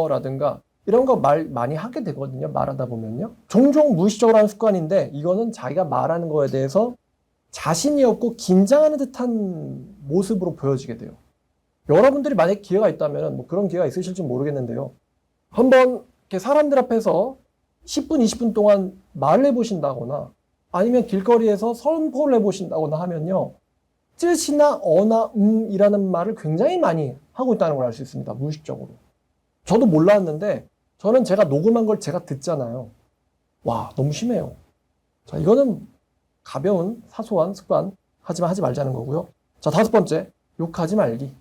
라든가 이런 거 말 많이 하게 되거든요. 말하다 보면요. 종종 무의식적으로 하는 습관인데 이거는 자기가 말하는 거에 대해서 자신이 없고 긴장하는 듯한 모습으로 보여지게 돼요. 여러분들이 만약 기회가 있다면 뭐 그런 기회가 있으실지 모르겠는데요. 한번 이렇게 사람들 앞에서 10분, 20분 동안 말을 해보신다거나 아니면 길거리에서 선포를 해보신다거나 하면요. 쯔시나 어나 이라는 말을 굉장히 많이 하고 있다는 걸 알 수 있습니다. 무의식적으로. 저도 몰랐는데 저는 제가 녹음한 걸 제가 듣잖아요. 와, 너무 심해요. 자, 이거는 가벼운 사소한 습관 하지만 하지 말자는 거고요. 자, 다섯 번째, 욕하지 말기.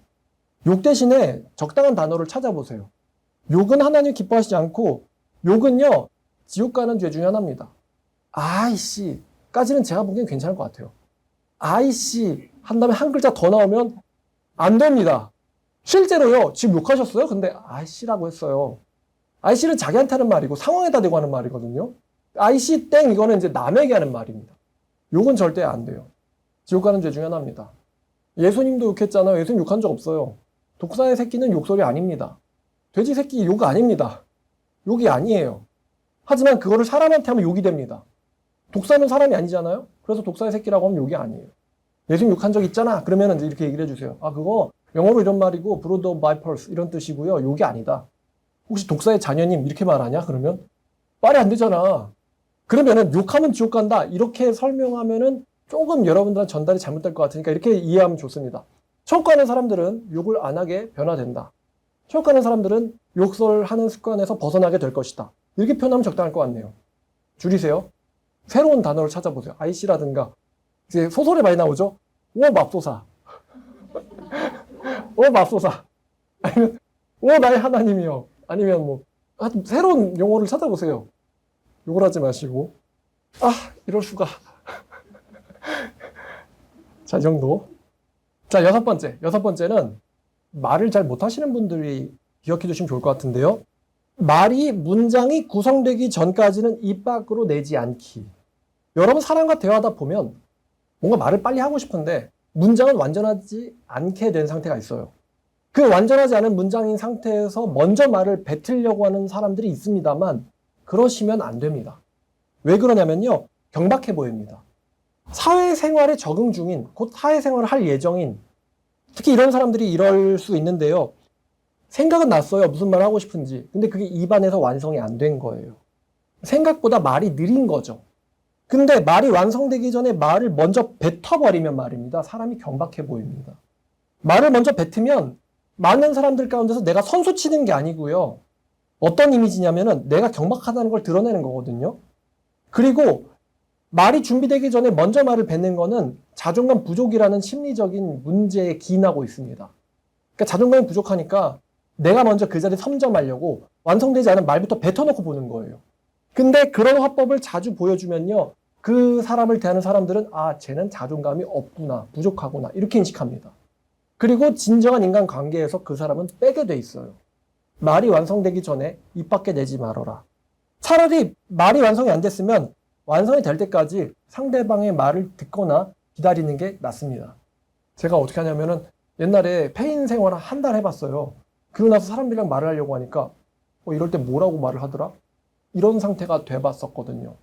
욕 대신에 적당한 단어를 찾아보세요. 욕은 하나님 기뻐하시지 않고 욕은요. 지옥 가는 죄 중에 하나입니다. 아이씨까지는 제가 보기엔 괜찮을 것 같아요. 아이씨 한 다음에 한 글자 더 나오면 안 됩니다. 실제로요. 지금 욕하셨어요? 근데 아이씨라고 했어요. 아이씨는 자기한테 하는 말이고 상황에다 대고 하는 말이거든요. 아이씨 땡 이거는 이제 남에게 하는 말입니다. 욕은 절대 안 돼요. 지옥 가는 죄 중에 하나입니다. 예수님도 욕했잖아요. 예수님 욕한 적 없어요. 독사의 새끼는 욕소리 아닙니다. 돼지 새끼 욕 아닙니다. 욕이 아니에요. 하지만 그거를 사람한테 하면 욕이 됩니다. 독사는 사람이 아니잖아요. 그래서 독사의 새끼라고 하면 욕이 아니에요. 예수님 욕한 적 있잖아. 그러면 이렇게 얘기를 해주세요. 그거 영어로 이런 말이고 blood of my pulse 이런 뜻이고요. 욕이 아니다. 혹시 독사의 자녀님 이렇게 말하냐? 그러면 말이 안 되잖아. 그러면은 욕하면 지옥 간다. 이렇게 설명하면은 조금 여러분들한테 전달이 잘못될 것 같으니까 이렇게 이해하면 좋습니다. 천국 가는 사람들은 욕을 안 하게 변화된다. 천국 가는 사람들은 욕설하는 습관에서 벗어나게 될 것이다. 이렇게 표현하면 적당할 것 같네요. 줄이세요. 새로운 단어를 찾아보세요. IC라든가 이제 소설에 많이 나오죠. 오 맙소사. 오 맙소사. 아니면 오 나의 하나님이요. 아니면 뭐 하여튼 새로운 용어를 찾아보세요. 욕을 하지 마시고 이럴 수가. 자, 이 정도. 자, 여섯 번째는 말을 잘 못하시는 분들이 기억해 두시면 좋을 것 같은데요. 문장이 구성되기 전까지는 입 밖으로 내지 않기. 여러분 사람과 대화하다 보면 뭔가 말을 빨리 하고 싶은데 문장은 완전하지 않게 된 상태가 있어요. 그 완전하지 않은 문장인 상태에서 먼저 말을 뱉으려고 하는 사람들이 있습니다만 그러시면 안 됩니다. 왜 그러냐면요. 경박해 보입니다. 사회생활에 적응 중인, 곧 사회생활을 할 예정인, 특히 이런 사람들이 이럴 수 있는데요. 생각은 났어요. 무슨 말 하고 싶은지. 근데 그게 입안에서 완성이 안 된 거예요. 생각보다 말이 느린 거죠. 근데 말이 완성되기 전에 말을 먼저 뱉어버리면 말입니다. 사람이 경박해 보입니다. 말을 먼저 뱉으면 많은 사람들 가운데서 내가 선수 치는 게 아니고요. 어떤 이미지냐면은 내가 경박하다는 걸 드러내는 거거든요. 그리고 말이 준비되기 전에 먼저 말을 뱉는 거는 자존감 부족이라는 심리적인 문제에 기인하고 있습니다. 그러니까 자존감이 부족하니까 내가 먼저 그 자리에 섬점하려고 완성되지 않은 말부터 뱉어놓고 보는 거예요. 근데 그런 화법을 자주 보여주면요. 그 사람을 대하는 사람들은 쟤는 자존감이 없구나, 부족하구나 이렇게 인식합니다. 그리고 진정한 인간관계에서 그 사람은 빼게 돼 있어요. 말이 완성되기 전에 입 밖에 내지 말아라. 차라리 말이 완성이 안 됐으면 완성이 될 때까지 상대방의 말을 듣거나 기다리는 게 낫습니다. 제가 어떻게 하냐면은 옛날에 폐인 생활 한 달 해봤어요. 그러고 나서 사람들이랑 말을 하려고 하니까 이럴 때 뭐라고 말을 하더라? 이런 상태가 돼봤었거든요.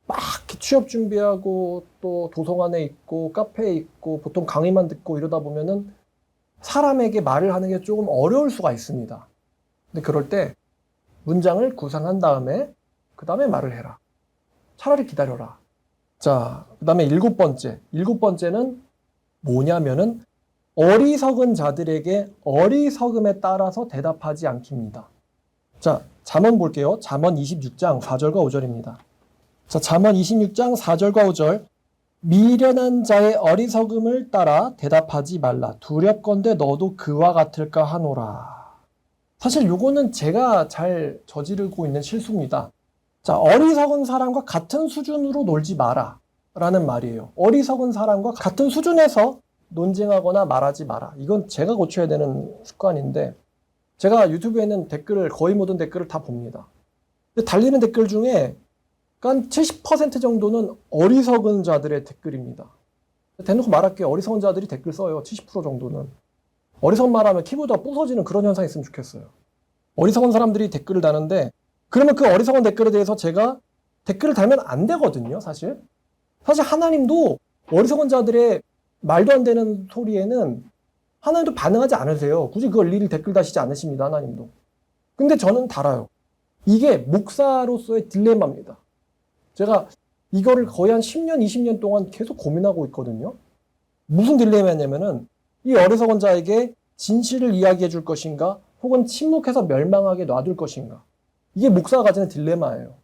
막 취업 준비하고 또 도서관에 있고 카페에 있고 보통 강의만 듣고 이러다 보면은 사람에게 말을 하는 게 조금 어려울 수가 있습니다. 근데 그럴 때 문장을 구상한 다음에 그 다음에 말을 해라. 차라리 기다려라. 자, 그 다음에 일곱 번째는 뭐냐면은 어리석은 자들에게 어리석음에 따라서 대답하지 않기입니다. 자, 잠언 볼게요. 잠언 26장 4절과 5절입니다. 자, 잠언 26장 4절과 5절. 미련한 자의 어리석음을 따라 대답하지 말라. 두렵건대 너도 그와 같을까 하노라. 사실 요거는 제가 잘 저지르고 있는 실수입니다. 자, 어리석은 사람과 같은 수준으로 놀지 마라 라는 말이에요. 어리석은 사람과 같은 수준에서 논쟁하거나 말하지 마라. 이건 제가 고쳐야 되는 습관인데 제가 유튜브에 있는 댓글을 거의 모든 댓글을 다 봅니다. 근데 달리는 댓글 중에 한 70% 정도는 어리석은 자들의 댓글입니다. 대놓고 말할게요. 어리석은 자들이 댓글 써요. 70% 정도는. 어리석은 말하면 키보드가 부서지는 그런 현상이 있으면 좋겠어요. 어리석은 사람들이 댓글을 다는데 그러면 그 어리석은 댓글에 대해서 제가 댓글을 달면 안 되거든요. 사실 하나님도 어리석은 자들의 말도 안 되는 소리에는 하나님도 반응하지 않으세요. 굳이 그걸 일일이 댓글 다시지 않으십니다. 하나님도. 근데 저는 달아요. 이게 목사로서의 딜레마입니다. 제가 이거를 거의 한 10년, 20년 동안 계속 고민하고 있거든요. 무슨 딜레마냐면은 이 어리석은 자에게 진실을 이야기해 줄 것인가 혹은 침묵해서 멸망하게 놔둘 것인가. 이게 목사가 가지는 딜레마예요.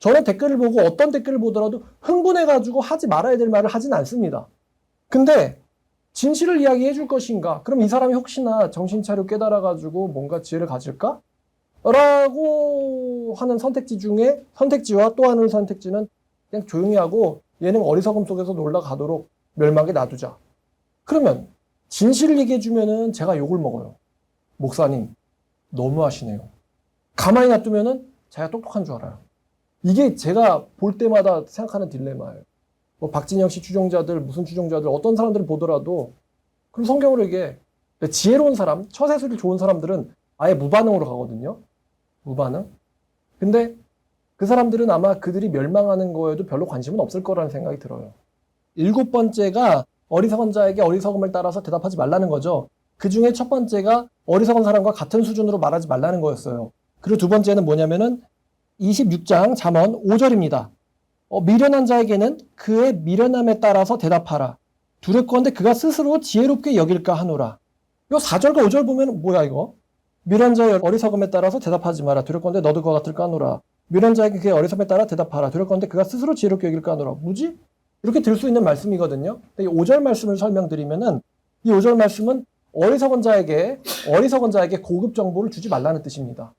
저는 댓글을 보고 어떤 댓글을 보더라도 흥분해가지고 하지 말아야 될 말을 하진 않습니다. 근데 진실을 이야기해 줄 것인가? 그럼 이 사람이 혹시나 정신 차려 깨달아가지고 뭔가 지혜를 가질까? 라고 하는 선택지와 또 하는 선택지는 그냥 조용히 하고 얘는 어리석음 속에서 놀러가도록 멸망에 놔두자. 그러면 진실을 얘기해 주면은 제가 욕을 먹어요. 목사님 너무하시네요. 가만히 놔두면은 제가 똑똑한 줄 알아요. 이게 제가 볼 때마다 생각하는 딜레마예요. 뭐 박진영 씨 추종자들, 무슨 추종자들, 어떤 사람들을 보더라도 그럼 성경으로 이게 지혜로운 사람, 처세술이 좋은 사람들은 아예 무반응으로 가거든요. 무반응. 근데 그 사람들은 아마 그들이 멸망하는 거에도 별로 관심은 없을 거라는 생각이 들어요. 일곱 번째가 어리석은 자에게 어리석음을 따라서 대답하지 말라는 거죠. 그 중에 첫 번째가 어리석은 사람과 같은 수준으로 말하지 말라는 거였어요. 그리고 두 번째는 뭐냐면은 26장 잠언 5절입니다. 미련한 자에게는 그의 미련함에 따라서 대답하라. 두렵건대 그가 스스로 지혜롭게 여길까 하노라. 요 4절과 5절 보면 뭐야 이거? 미련한 자의 어리석음에 따라서 대답하지 마라. 두렵건대 너도 그와 같을까 하노라. 미련한 자에게 그의 어리석음에 따라 대답하라. 두렵건대 그가 스스로 지혜롭게 여길까 하노라. 뭐지? 이렇게 들 수 있는 말씀이거든요. 근데 이 5절 말씀을 설명드리면은 이 5절 말씀은 어리석은 자에게 고급 정보를 주지 말라는 뜻입니다.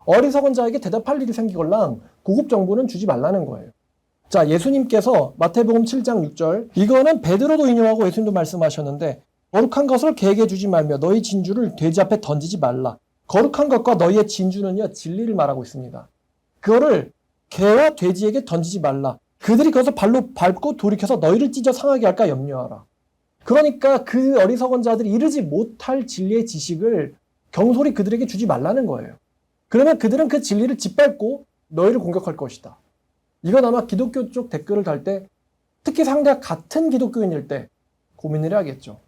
어리석은 자에게 대답할 일이 생기걸랑 고급 정보는 주지 말라는 거예요. 자, 예수님께서 마태복음 7장 6절, 이거는 베드로도 인용하고 예수님도 말씀하셨는데, 거룩한 것을 개에게 주지 말며 너희 진주를 돼지 앞에 던지지 말라. 거룩한 것과 너희의 진주는요, 진리를 말하고 있습니다. 그거를 개와 돼지에게 던지지 말라. 그들이 그것을 발로 밟고 돌이켜서 너희를 찢어 상하게 할까 염려하라. 그러니까 그 어리석은 자들이 이르지 못할 진리의 지식을 경솔히 그들에게 주지 말라는 거예요. 그러면 그들은 그 진리를 짓밟고 너희를 공격할 것이다. 이건 아마 기독교 쪽 댓글을 달 때, 특히 상대가 같은 기독교인일 때 고민을 해야겠죠.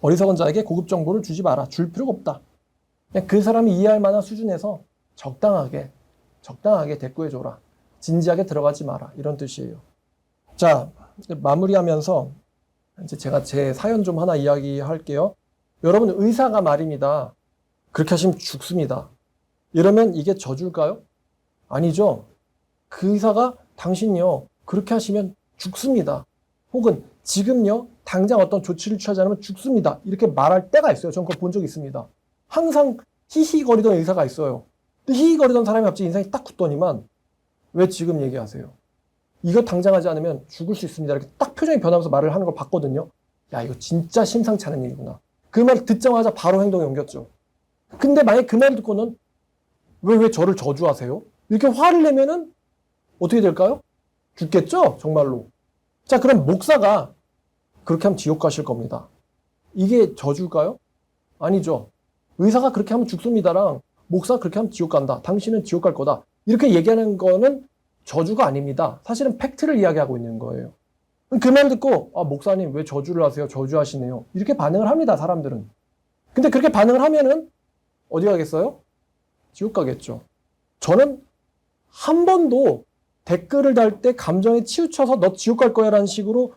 어리석은 자에게 고급 정보를 주지 마라. 줄 필요가 없다. 그냥 그 사람이 이해할 만한 수준에서 적당하게 대꾸해줘라. 진지하게 들어가지 마라. 이런 뜻이에요. 자, 마무리하면서 이제 제가 제 사연 좀 하나 이야기할게요. 여러분, 의사가 말입니다. 그렇게 하시면 죽습니다. 이러면 이게 저주일까요? 아니죠. 그 의사가 당신요, 그렇게 하시면 죽습니다. 혹은 지금요, 당장 어떤 조치를 취하지 않으면 죽습니다. 이렇게 말할 때가 있어요. 저는 그거 본 적이 있습니다. 항상 히히거리던 의사가 있어요. 근데 히히거리던 사람이 갑자기 인상이 딱 굳더니만 왜 지금 얘기하세요? 이거 당장 하지 않으면 죽을 수 있습니다. 이렇게 딱 표정이 변하면서 말을 하는 걸 봤거든요. 야, 이거 진짜 심상치 않은 일이구나. 그 말 듣자마자 바로 행동에 옮겼죠. 근데 만약에 그 말 듣고는 왜 저를 저주하세요? 이렇게 화를 내면은 어떻게 될까요? 죽겠죠? 정말로. 자, 그럼 목사가 그렇게 하면 지옥 가실 겁니다. 이게 저주일까요? 아니죠. 의사가 그렇게 하면 죽습니다랑 목사가 그렇게 하면 지옥 간다. 당신은 지옥 갈 거다. 이렇게 얘기하는 거는 저주가 아닙니다. 사실은 팩트를 이야기하고 있는 거예요. 그 말 듣고 목사님 왜 저주를 하세요? 저주하시네요. 이렇게 반응을 합니다. 사람들은. 근데 그렇게 반응을 하면은 어디 가겠어요? 지옥 가겠죠. 저는 한 번도 댓글을 달 때 감정에 치우쳐서 너 지옥 갈 거야 라는 식으로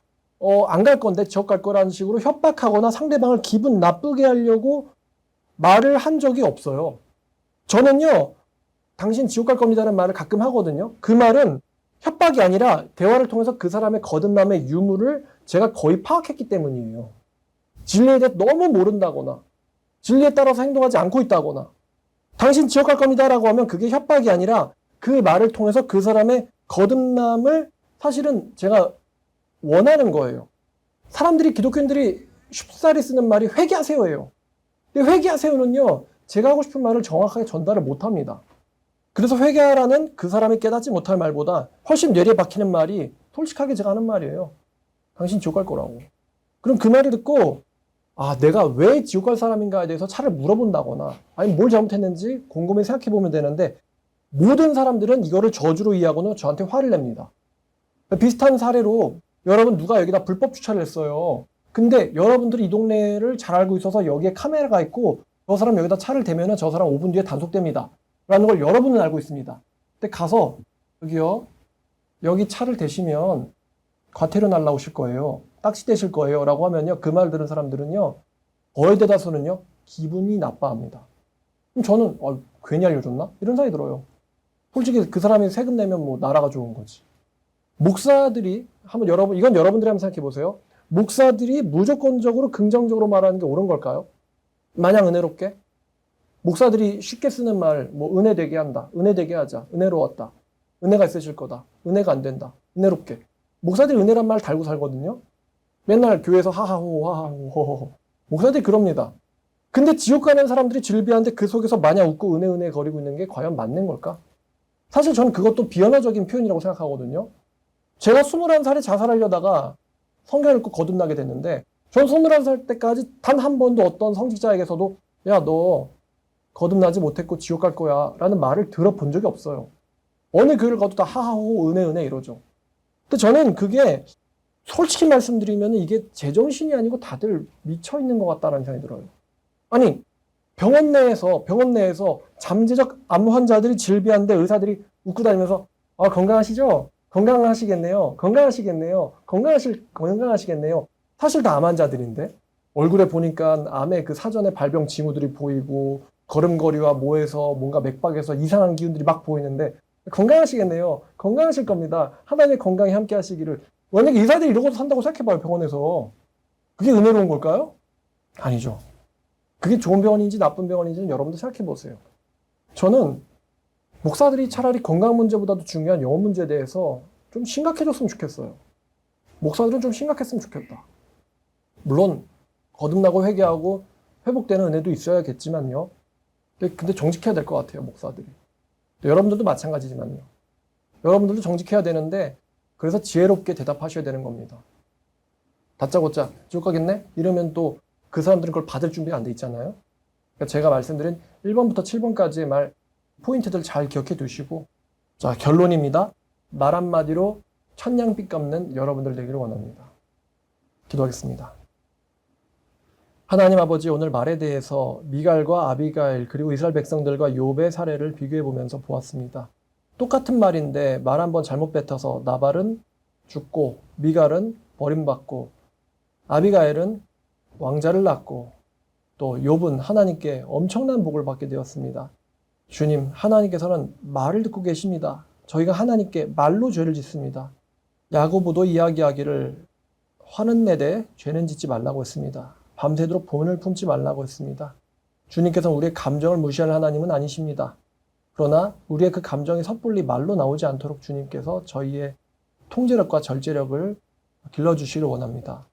안 갈 건데 지옥 갈 거라는 식으로 협박하거나 상대방을 기분 나쁘게 하려고 말을 한 적이 없어요. 저는요, 당신 지옥 갈 겁니다라는 말을 가끔 하거든요. 그 말은 협박이 아니라 대화를 통해서 그 사람의 거듭남의 유무를 제가 거의 파악했기 때문이에요. 진리에 대해 너무 모른다거나 진리에 따라서 행동하지 않고 있다거나 당신 지옥 갈 겁니다라고 하면 그게 협박이 아니라 그 말을 통해서 그 사람의 거듭남을 사실은 제가 원하는 거예요. 사람들이, 기독교인들이 쉽사리 쓰는 말이 회개하세요예요. 근데 회개하세요는요, 제가 하고 싶은 말을 정확하게 전달을 못합니다. 그래서 회개하라는 그 사람이 깨닫지 못할 말보다 훨씬 뇌리에 박히는 말이 솔직하게 제가 하는 말이에요. 당신 지옥 갈 거라고. 그럼 그 말을 듣고 내가 왜 지옥 갈 사람인가에 대해서 차를 물어본다거나 아니면 뭘 잘못했는지 곰곰이 생각해 보면 되는데, 모든 사람들은 이거를 저주로 이해하고는 저한테 화를 냅니다. 비슷한 사례로 여러분, 누가 여기다 불법 주차를 했어요. 근데 여러분들이 이 동네를 잘 알고 있어서 여기에 카메라가 있고 저 사람 여기다 차를 대면은 저 사람 5분 뒤에 단속됩니다 라는 걸 여러분은 알고 있습니다. 근데 가서 여기요, 여기 차를 대시면 과태료 날라오실 거예요. 딱지 대실 거예요 라고 하면요, 그 말 들은 사람들은요, 거의 대다수는요 기분이 나빠합니다. 그럼 저는 괜히 알려줬나? 이런 생각이 들어요. 솔직히 그 사람이 세금 내면 뭐 나라가 좋은 거지. 목사들이 한번 이건 여러분들이 한번 생각해 보세요. 목사들이 무조건적으로 긍정적으로 말하는 게 옳은 걸까요? 마냥 은혜롭게? 목사들이 쉽게 쓰는 말, 뭐 은혜 되게 한다, 은혜 되게 하자, 은혜로웠다, 은혜가 있으실 거다, 은혜가 안 된다, 은혜롭게. 목사들이 은혜란 말 달고 살거든요. 맨날 교회에서 하하호 하하호 호호호. 목사들이 그럽니다. 근데 지옥 가는 사람들이 즐비한데 그 속에서 마냥 웃고 은혜 거리고 있는 게 과연 맞는 걸까? 사실 저는 그것도 비언어적인 표현이라고 생각하거든요. 제가 21살에 자살하려다가 성경을 읽고 거듭나게 됐는데, 전 21살 때까지 단 한 번도 어떤 성직자에게서도 야, 너 거듭나지 못했고 지옥 갈 거야 라는 말을 들어본 적이 없어요. 어느 교회를 가도 다 하하호 은혜 이러죠. 근데 저는 그게 솔직히 말씀드리면 이게 제정신이 아니고 다들 미쳐있는 것 같다는 생각이 들어요. 아니, 병원 내에서 잠재적 암 환자들이 질비한데 의사들이 웃고 다니면서 건강하시죠? 건강하시겠네요. 건강하시겠네요. 사실 다 암 환자들인데 얼굴에 보니까 암의 그 사전에 발병 징후들이 보이고 걸음걸이와 모에서 뭔가 맥박에서 이상한 기운들이 막 보이는데 건강하시겠네요. 건강하실 겁니다. 하나님의 건강에 함께 하시기를. 만약에 의사들이 이러고 산다고 생각해봐요. 병원에서. 그게 은혜로운 걸까요? 아니죠. 그게 좋은 병원인지 나쁜 병원인지는 여러분들 생각해보세요. 저는 목사들이 차라리 건강 문제보다도 중요한 영혼 문제에 대해서 좀 심각해졌으면 좋겠어요. 목사들은 좀 심각했으면 좋겠다. 물론 거듭나고 회개하고 회복되는 은혜도 있어야겠지만요. 근데 정직해야 될 것 같아요, 목사들이. 여러분들도 마찬가지지만요. 여러분들도 정직해야 되는데 그래서 지혜롭게 대답하셔야 되는 겁니다. 다짜고짜 줄 거겠네? 이러면 또 그 사람들은 그걸 받을 준비가 안 돼 있잖아요. 그러니까 제가 말씀드린 1번부터 7번까지의 말 포인트들 잘 기억해 두시고, 자, 결론입니다. 말 한마디로 천냥빚 갚는 여러분들 되기를 원합니다. 기도하겠습니다. 하나님 아버지, 오늘 말에 대해서 미갈과 아비가일 그리고 이스라엘 백성들과 욥의 사례를 비교해 보면서 보았습니다. 똑같은 말인데 말 한 번 잘못 뱉어서 나발은 죽고 미갈은 버림받고 아비가일은 왕자를 낳고 또 욥은 하나님께 엄청난 복을 받게 되었습니다. 주님, 하나님께서는 말을 듣고 계십니다. 저희가 하나님께 말로 죄를 짓습니다. 야고보도 이야기하기를 화는 내되 죄는 짓지 말라고 했습니다. 밤새도록 본을 품지 말라고 했습니다. 주님께서는 우리의 감정을 무시할 하나님은 아니십니다. 그러나 우리의 그 감정이 섣불리 말로 나오지 않도록 주님께서 저희의 통제력과 절제력을 길러주시기를 원합니다.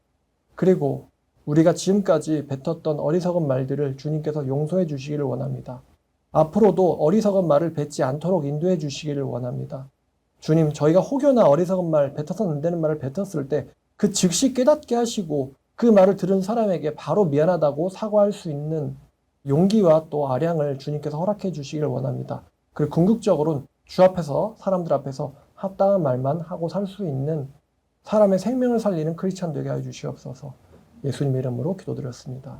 그리고 우리가 지금까지 뱉었던 어리석은 말들을 주님께서 용서해 주시기를 원합니다. 앞으로도 어리석은 말을 뱉지 않도록 인도해 주시기를 원합니다. 주님, 저희가 혹여나 어리석은 말, 뱉어서는 안 되는 말을 뱉었을 때 그 즉시 깨닫게 하시고 그 말을 들은 사람에게 바로 미안하다고 사과할 수 있는 용기와 또 아량을 주님께서 허락해 주시기를 원합니다. 그리고 궁극적으로는 주 앞에서, 사람들 앞에서 합당한 말만 하고 살 수 있는 사람의 생명을 살리는 크리스찬 되게 하여 주시옵소서. 예수님의 이름으로 기도드렸습니다.